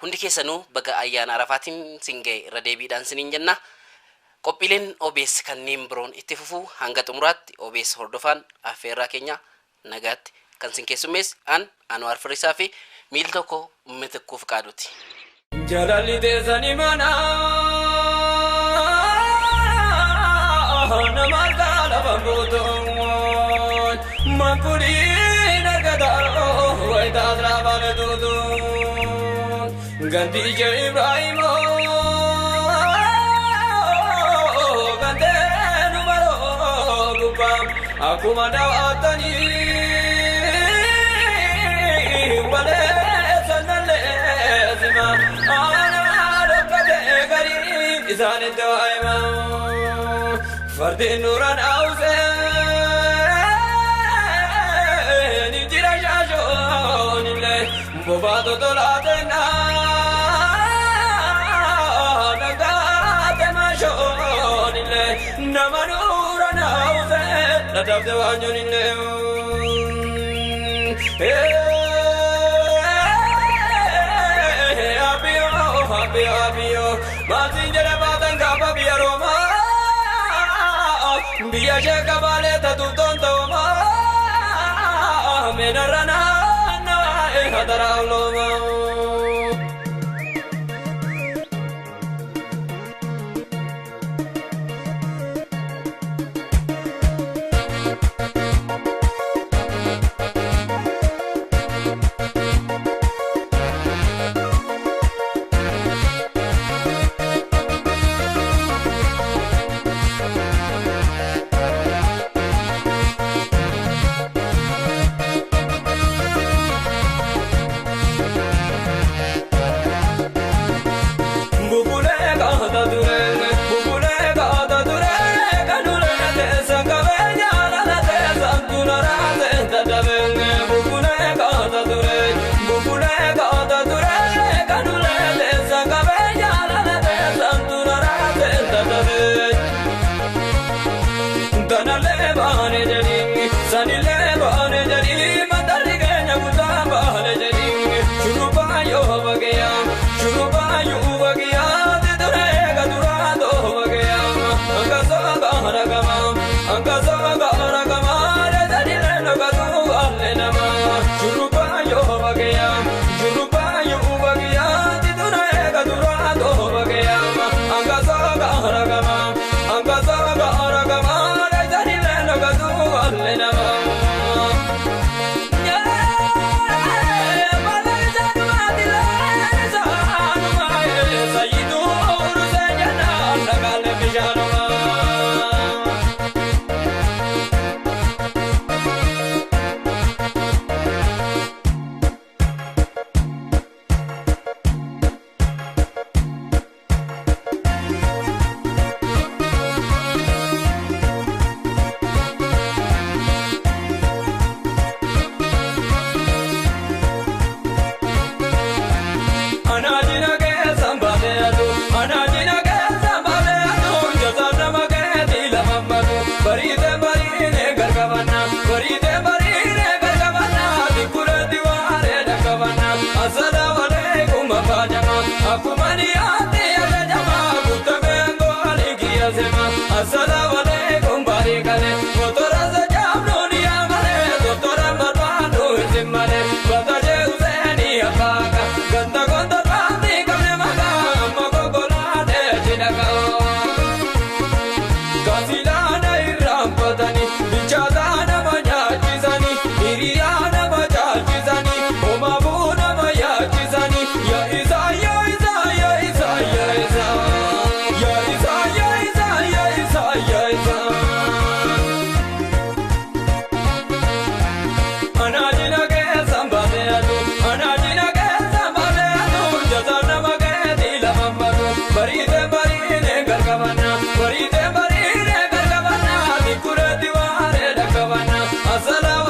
Hundi keessanuu baga ayyaana Arafaatiin singee irra deebiidhaan siniin jenna. Qophiileen OBS kanneen biroon itti fufuu hanga xumuraatti OBS hordofaan affeerraa keenya nagaatti kan sin keessummees Anwar Firisaa fi miil tokko Mitikkuuf Qaaduuti. Jalalli teessanii manaa nama lafa gootoon mankuriin argataa wayitaas laafaan tuutuun ganti ishee Ibraahimoo gantee numaroo gubbaam akkuma daawwatanii walee sannallee sima aanaa dhokkatee garii isaanitti waa'imaa. Fardin nuran ausen Nijira shashon ille Bobato tolatena Nagate mashon ille Nama nuran ausen Ladabde wanyon ille Abiyo Mazinjere batan kapa biya Roma Biya shaka baleta tu tonto ma menarana na hadara loma Asala